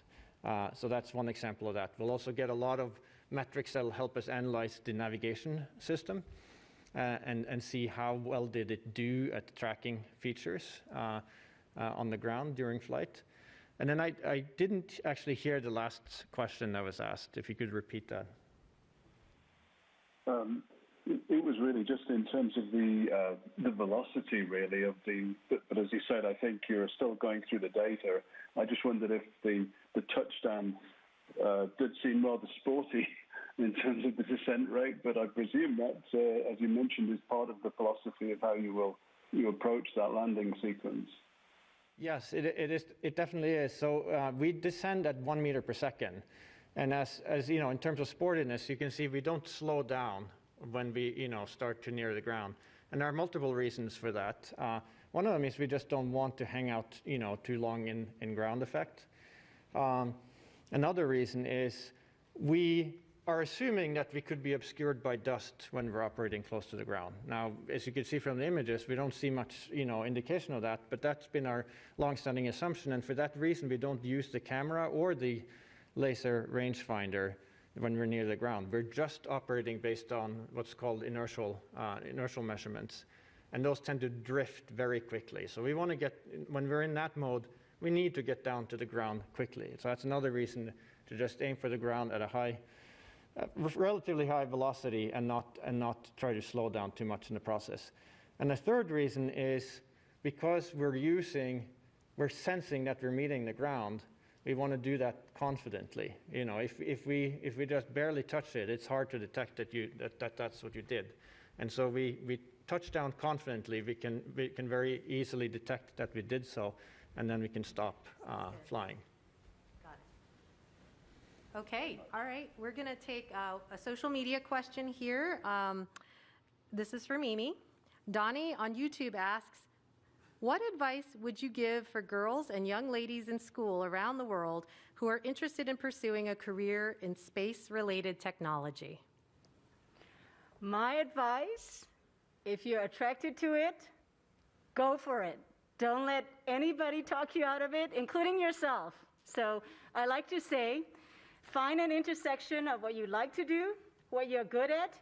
So that's one example of that. We'll also get a lot of metrics that will help us analyze the navigation system and see how well did it do at tracking features on the ground during flight. And then I didn't actually hear the last question that was asked, if you could repeat that. It was really just in terms of the velocity, really, of but as you said, I think you're still going through the data. I just wondered if the touchdown did seem rather sporty in terms of the descent rate, but I presume that, as you mentioned, is part of the philosophy of how you approach that landing sequence. Yes, it definitely is. So we descend at 1 meter per second. And as you know, in terms of sportiness, you can see we don't slow down when we start to near the ground. And there are multiple reasons for that. One of them is we just don't want to hang out too long in ground effect. Another reason is we are assuming that we could be obscured by dust when we're operating close to the ground. Now, as you can see from the images, we don't see much indication of that, but that's been our long-standing assumption, and for that reason we don't use the camera or the laser rangefinder when we're near the ground. We're just operating based on what's called inertial measurements, and those tend to drift very quickly. So we want to when we're in that mode, we need to get down to the ground quickly. So that's another reason to just aim for the ground at a high relatively high velocity and not try to slow down too much in the process. And the third reason is because we're sensing that we're meeting the ground, we want to do that confidently. You know, if we just barely touch it, it's hard to detect that that's what you did. And so we touch down confidently. We can very easily detect that we did so, and then we can stop flying. Got it. Okay, all right. We're going to take a social media question here. This is for Mimi. Donnie on YouTube asks, what advice would you give for girls and young ladies in school around the world who are interested in pursuing a career in space-related technology? My advice, if you're attracted to it, go for it. Don't let anybody talk you out of it, including yourself. So I like to say, find an intersection of what you like to do, what you're good at,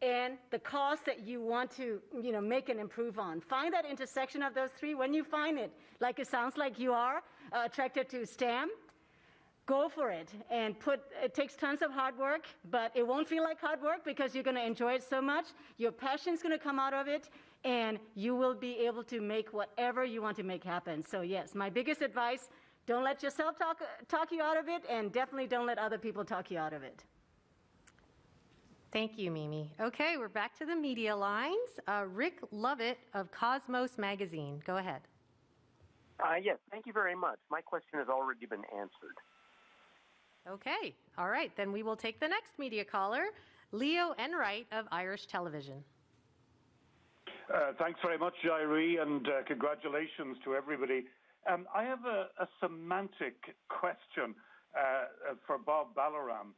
and the cause that you want to, make and improve on. Find that intersection of those three. When you find it, like it sounds like you are attracted to STEM, go for it. And it takes tons of hard work, but it won't feel like hard work because you're going to enjoy it so much. Your passion's going to come out of it, and you will be able to make whatever you want to make happen. So yes, my biggest advice, don't let yourself talk you out of it, and definitely don't let other people talk you out of it. Thank you, Mimi. Okay, we're back to the media lines. Rick Lovett of Cosmos Magazine. Go ahead. Yes, thank you very much. My question has already been answered. Okay, all right. Then we will take the next media caller, Leo Enright of Irish Television. Thanks very much, Jairi, and congratulations to everybody. I have a semantic question for Bob Ballaram.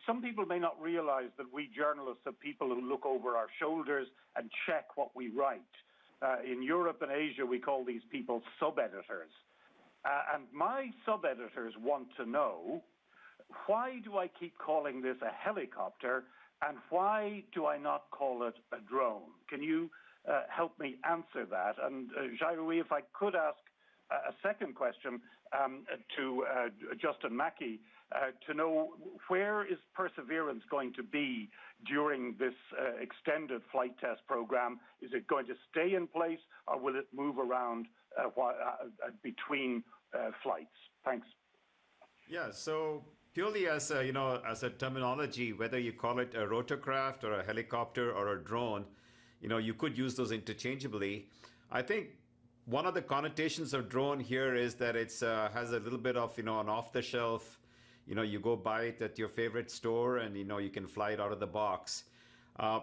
Some people may not realize that we journalists are people who look over our shoulders and check what we write. In Europe and Asia, we call these people sub-editors. And my sub-editors want to know, why do I keep calling this a helicopter, and why do I not call it a drone? Can you help me answer that? And Jairi, if I could ask a second question to Justin Mackey, to know where is Perseverance going to be during this extended flight test program? Is it going to stay in place, or will it move around between flights? Thanks. Yeah, so purely as a terminology, whether you call it a rotorcraft or a helicopter or a drone, you could use those interchangeably. I think one of the connotations of drone here is that it's has a little bit of an off-the-shelf. You go buy it at your favorite store, and you can fly it out of the box.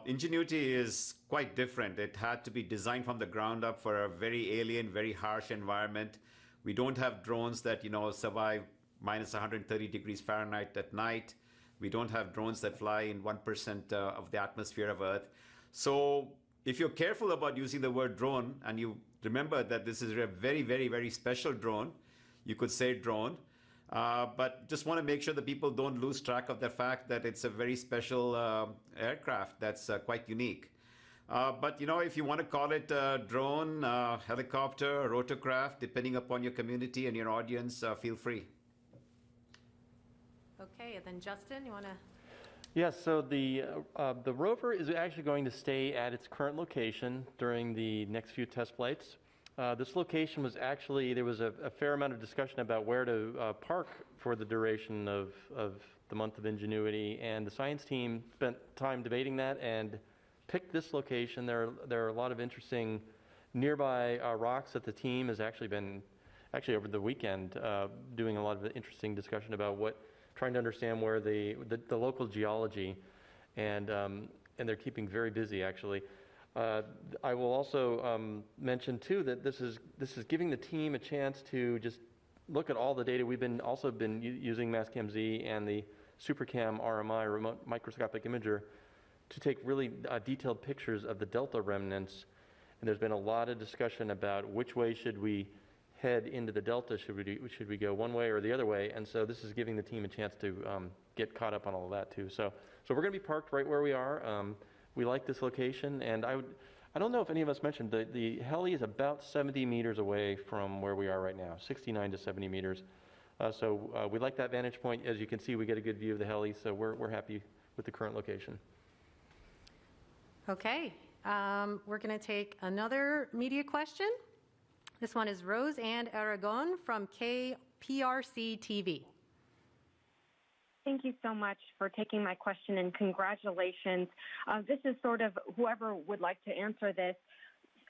Ingenuity is quite different. It had to be designed from the ground up for a very alien, very harsh environment. We don't have drones that survive minus 130 degrees Fahrenheit at night. We don't have drones that fly in 1% of the atmosphere of Earth. So if you're careful about using the word drone, and you remember that this is a very, very, very special drone, you could say drone. But just want to make sure that people don't lose track of the fact that it's a very special aircraft that's quite unique. But if you want to call it a drone, helicopter, rotorcraft, depending upon your community and your audience, feel free. Okay, and then Justin, you want to? Yes, so the rover is actually going to stay at its current location during the next few test flights. This location was actually, there was a fair amount of discussion about where to park for the duration of the month of Ingenuity, and the science team spent time debating that and picked this location. There are a lot of interesting nearby rocks that the team has actually been, over the weekend, doing a lot of interesting discussion about trying to understand where the local geology, and they're keeping very busy actually. I will also mention too that this is giving the team a chance to just look at all the data. We've also been using Mastcam-Z and the SuperCam RMI remote microscopic imager to take really detailed pictures of the delta remnants. And there's been a lot of discussion about which way should we head into the delta. Should we go one way or the other way? And so this is giving the team a chance to get caught up on all of that too. So we're going to be parked right where we are. We like this location, and I don't know if any of us mentioned, the heli is about 70 meters away from where we are right now, 69 to 70 meters. So we like that vantage point. As you can see, we get a good view of the heli, so we're happy with the current location. Okay, we're going to take another media question. This one is Rose Ann Aragon from KPRC TV. Thank you so much for taking my question, and congratulations. This is sort of whoever would like to answer this.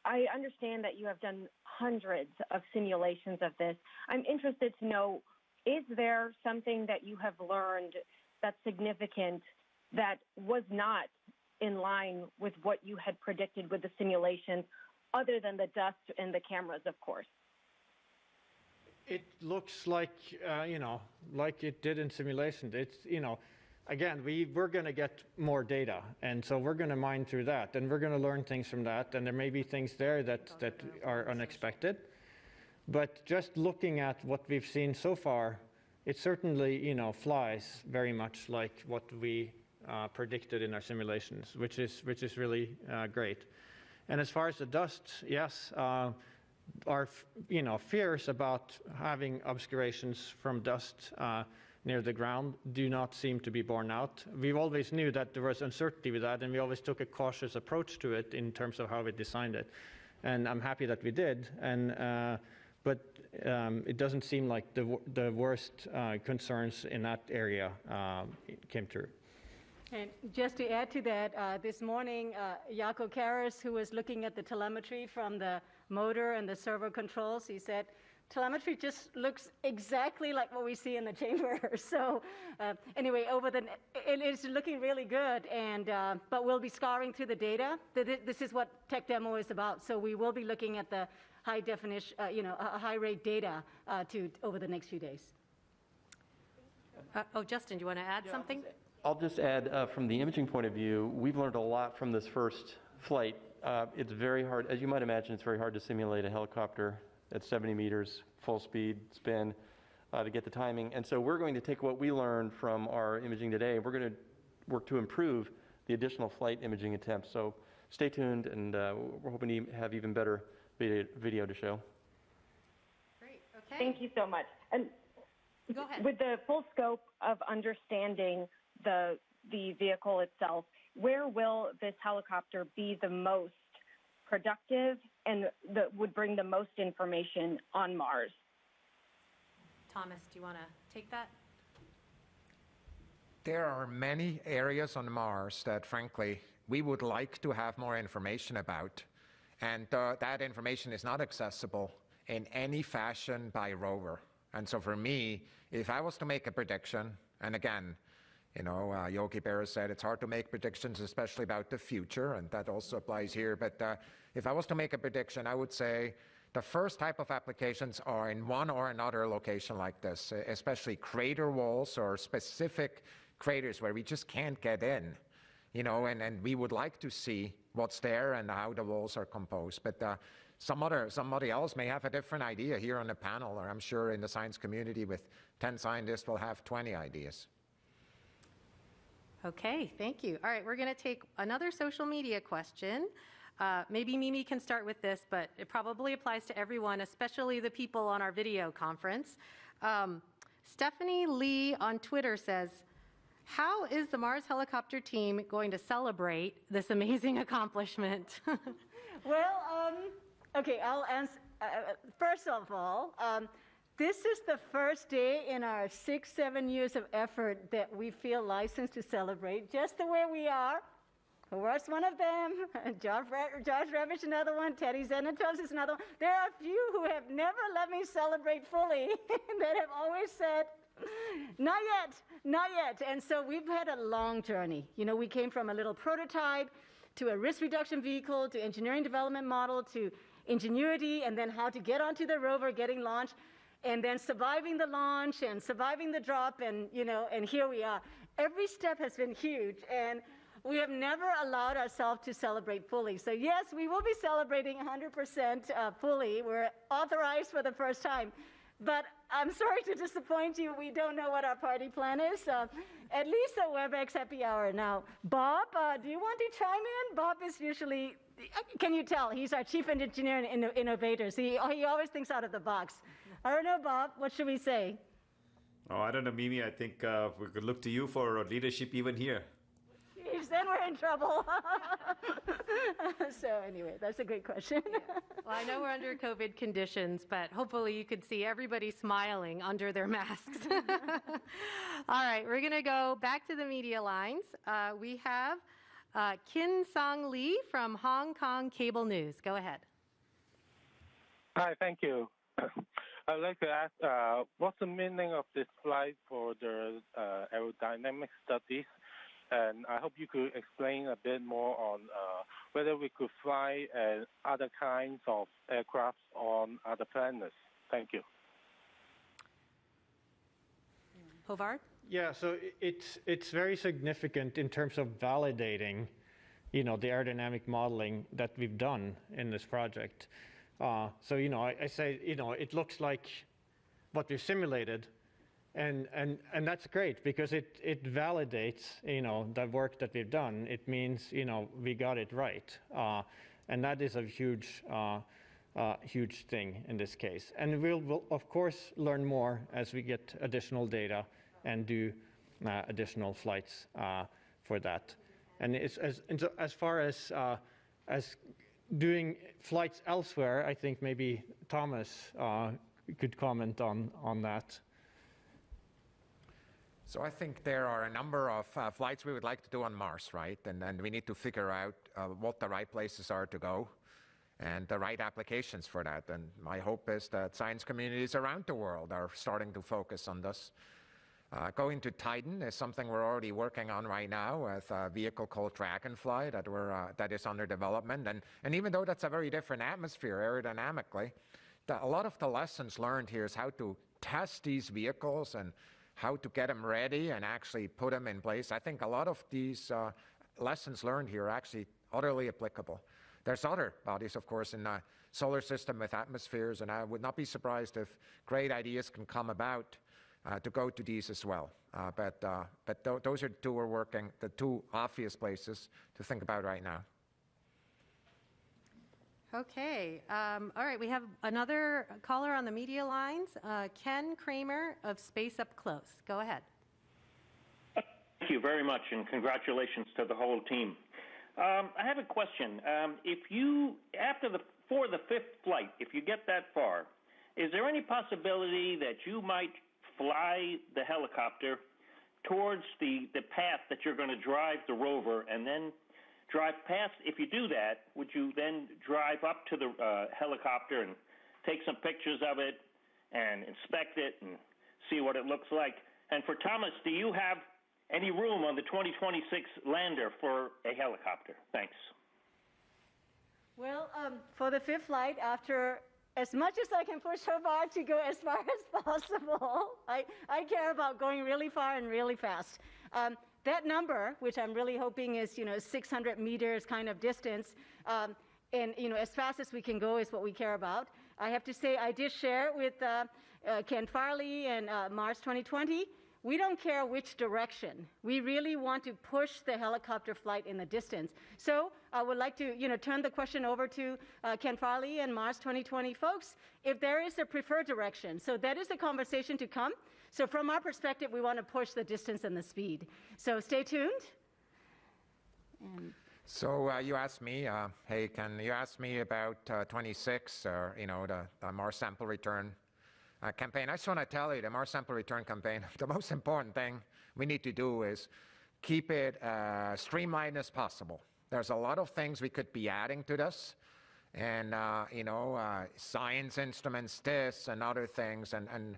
I understand that you have done hundreds of simulations of this. I'm interested to know, is there something that you have learned that's significant that was not in line with what you had predicted with the simulations, other than the dust and the cameras, of course? It looks like, like it did in simulation. It's, again, we're going to get more data, and so we're going to mine through that, and we're going to learn things from that, and there may be things there that are unexpected. But just looking at what we've seen so far, it certainly, flies very much like what we predicted in our simulations, which is really great. And as far as the dust, yes, our fears about having obscurations from dust near the ground do not seem to be borne out. We always knew that there was uncertainty with that, and we always took a cautious approach to it in terms of how we designed it. And I'm happy that we did. And but it doesn't seem like the worst concerns in that area came true. And just to add to that, this morning, Jaakko Karras, who was looking at the telemetry from the motor and the servo controls, he said, telemetry just looks exactly like what we see in the chamber. So anyway, it is looking really good, and but we'll be scouring through the data. This is what Tech Demo is about. So we will be looking at the high definition, high rate data over the next few days. Justin, do you want to add something? I'll just add, from the imaging point of view, we've learned a lot from this first flight. It's very hard, as you might imagine, it's very hard to simulate a helicopter at 70 meters, full speed, spin, to get the timing. And so we're going to take what we learned from our imaging today, and we're going to work to improve the additional flight imaging attempts. So stay tuned, and we're hoping to have even better video to show. Great, okay. Thank you so much. And go ahead. With the full scope of understanding the vehicle itself, where will this helicopter be the most productive and that would bring the most information on Mars? Thomas, do you want to take that? There are many areas on Mars that, frankly, we would like to have more information about. And that information is not accessible in any fashion by rover. And so for me, if I was to make a prediction, and again, Yogi Berra said it's hard to make predictions, especially about the future, and that also applies here. But if I was to make a prediction, I would say the first type of applications are in one or another location like this, especially crater walls or specific craters where we just can't get in, and we would like to see what's there and how the walls are composed. But somebody else may have a different idea here on the panel, or I'm sure in the science community with 10 scientists will have 20 ideas. Okay, thank you. All right, we're going to take another social media question. Maybe Mimi can start with this, but it probably applies to everyone, especially the people on our video conference. Stephanie Lee on Twitter says, how is the Mars helicopter team going to celebrate this amazing accomplishment? Well, okay, I'll answer. First of all, this is the first day in our 6-7 years of effort that we feel licensed to celebrate just the way we are. Horace, one of them, Josh Revich, another one, Teddy Xenatos is another one. There are a few who have never let me celebrate fully that have always said, not yet, not yet. And so we've had a long journey. We came from a little prototype to a risk reduction vehicle, to engineering development model, to Ingenuity, and then how to get onto the rover, getting launched, and then surviving the launch and surviving the drop, and and here we are. Every step has been huge, and we have never allowed ourselves to celebrate fully. So yes, we will be celebrating 100% fully. We're authorized for the first time. But I'm sorry to disappoint you. We don't know what our party plan is. At least a WebEx happy hour. Now, Bob, do you want to chime in? Bob is usually, can you tell? He's our chief engineer and innovators. He always thinks out of the box. I don't know, Bob. What should we say? Oh, I don't know, Mimi. I think we could look to you for leadership even here. Jeez, then we're in trouble. So anyway, that's a great question. Yeah. Well, I know we're under COVID conditions, but hopefully you could see everybody smiling under their masks. All right, we're going to go back to the media lines. We have Kin Song Lee from Hong Kong Cable News. Go ahead. Hi, thank you. I'd like to ask, what's the meaning of this flight for the aerodynamic studies? And I hope you could explain a bit more on whether we could fly other kinds of aircraft on other planets. Thank you. Hovard? Yeah, so it's very significant in terms of validating, the aerodynamic modeling that we've done in this project. So, I say, it looks like what we've simulated, and that's great because it validates, the work that we've done. It means, we got it right. And that is a huge thing in this case. And we'll of course learn more as we get additional data and do additional flights for that. And as far as doing flights elsewhere, I think maybe Thomas could comment on that. So I think there are a number of flights we would like to do on Mars, right? And we need to figure out what the right places are to go and the right applications for that. And my hope is that science communities around the world are starting to focus on this. Going to Titan is something we're already working on right now with a vehicle called Dragonfly that is under development. And even though that's a very different atmosphere aerodynamically, a lot of the lessons learned here is how to test these vehicles and how to get them ready and actually put them in place. I think a lot of these lessons learned here are actually utterly applicable. There's other bodies, of course, in the solar system with atmospheres, and I would not be surprised if great ideas can come about to go to these as well. But those are the two obvious places to think about right now. Okay. All right. We have another caller on the media lines, Ken Kramer of Space Up Close. Go ahead. Thank you very much, and congratulations to the whole team. I have a question. For the fifth flight, if you get that far, is there any possibility that you might fly the helicopter towards the path that you're going to drive the rover and then drive past? If you do that, would you then drive up to the helicopter and take some pictures of it and inspect it and see what it looks like? And for Thomas, do you have any room on the 2026 lander for a helicopter? Thanks. Well, for the fifth flight, after as much as I can push her bar to go as far as possible, I care about going really far and really fast. That number, which I'm really hoping is 600 meters kind of distance, and as fast as we can go is what we care about. I have to say I did share with Ken Farley and Mars 2020. We don't care which direction. We really want to push the helicopter flight in the distance. So I would like to turn the question over to Ken Farley and Mars 2020 folks, if there is a preferred direction. So that is a conversation to come. So from our perspective, we want to push the distance and the speed. So stay tuned. So you asked me, hey, Ken, you asked me about 26, or the Mars sample return campaign. I just want to tell you, the Mars sample return campaign, the most important thing we need to do is keep it streamlined as possible. There's a lot of things we could be adding to this, and science instruments, this and other things, and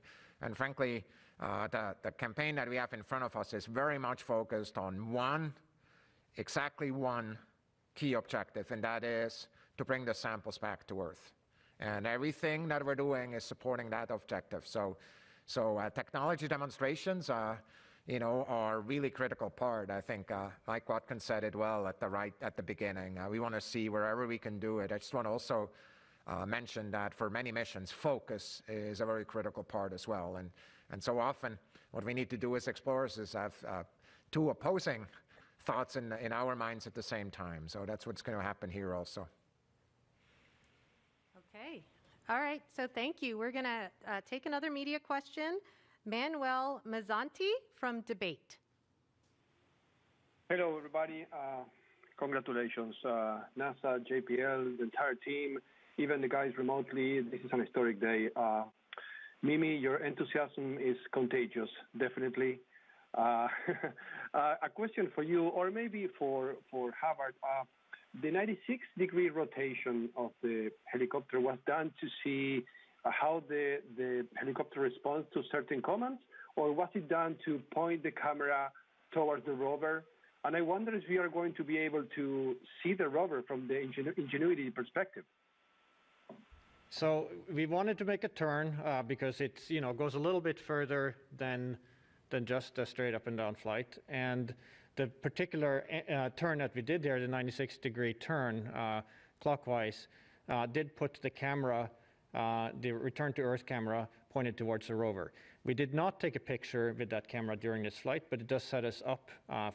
frankly, the campaign that we have in front of us is very much focused on exactly one key objective, and that is to bring the samples back to Earth. And everything that we're doing is supporting that objective. So technology demonstrations, are a really critical part. I think Mike Watkins said it well at the beginning. We want to see wherever we can do it. I just want to also mention that for many missions, focus is a very critical part as well. And so often, what we need to do as explorers is have two opposing thoughts in our minds at the same time. So that's what's going to happen here also. Okay. All right. So thank you. We're going to take another media question. Manuel Mazzanti from Debate. Hello, everybody. Congratulations, NASA, JPL, the entire team, even the guys remotely. This is an historic day. Mimi, your enthusiasm is contagious, definitely. A question for you, or maybe for Howard. The 96-degree rotation of the helicopter was done to see how the helicopter responds to certain commands, or was it done to point the camera towards the rover? And I wonder if we are going to be able to see the rover from the Ingenuity perspective. So we wanted to make a turn because it's goes a little bit further than just a straight up and down flight. And the particular turn that we did there, the 96-degree turn clockwise, did put the camera, the return to Earth camera, pointed towards the rover. We did not take a picture with that camera during this flight, but it does set us up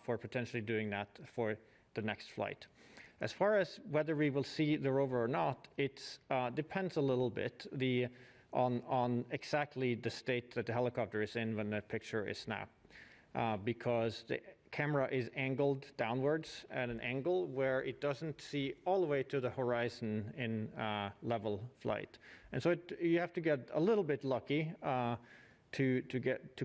for potentially doing that for the next flight. As far as whether we will see the rover or not, it depends a little bit on exactly the state that the helicopter is in when the picture is snapped, because the camera is angled downwards at an angle where it doesn't see all the way to the horizon in level flight. And so you have to get a little bit lucky to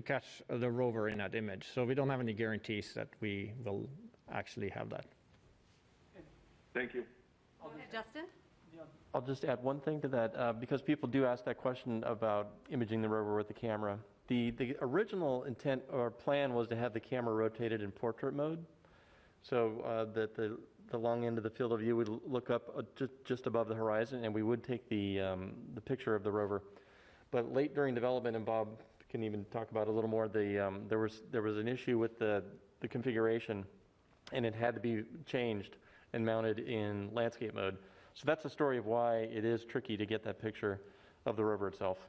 catch the rover in that image. So we don't have any guarantees that we will actually have that. Thank you. Go ahead, Justin. I'll just add one thing to that, because people do ask that question about imaging the rover with the camera. The original intent or plan was to have the camera rotated in portrait mode, so that the long end of the field of view would look up just above the horizon, and we would take the picture of the rover. But late during development, and Bob can even talk about it a little more, there was an issue with the configuration, and it had to be changed and mounted in landscape mode. So that's the story of why it is tricky to get that picture of the rover itself.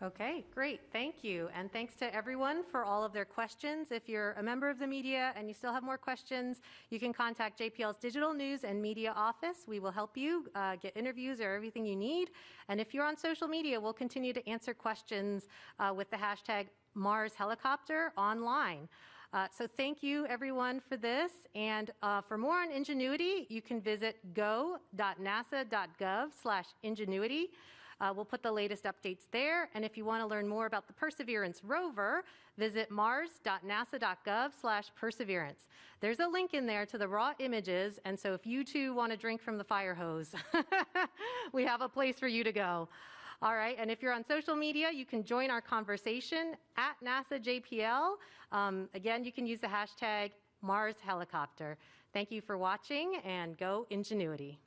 Okay, great. Thank you. And thanks to everyone for all of their questions. If you're a member of the media and you still have more questions, you can contact JPL's Digital News and Media Office. We will help you get interviews or everything you need. And if you're on social media, we'll continue to answer questions with the hashtag Mars Helicopter online. So thank you, everyone, for this. And for more on Ingenuity, you can visit go.nasa.gov/Ingenuity. We'll put the latest updates there. And if you want to learn more about the Perseverance rover, visit mars.nasa.gov/Perseverance. There's a link in there to the raw images. And so if you too want to drink from the fire hose, we have a place for you to go. All right, and if you're on social media, you can join our conversation at NASA JPL. Again, you can use the hashtag Mars Helicopter. Thank you for watching, and go Ingenuity.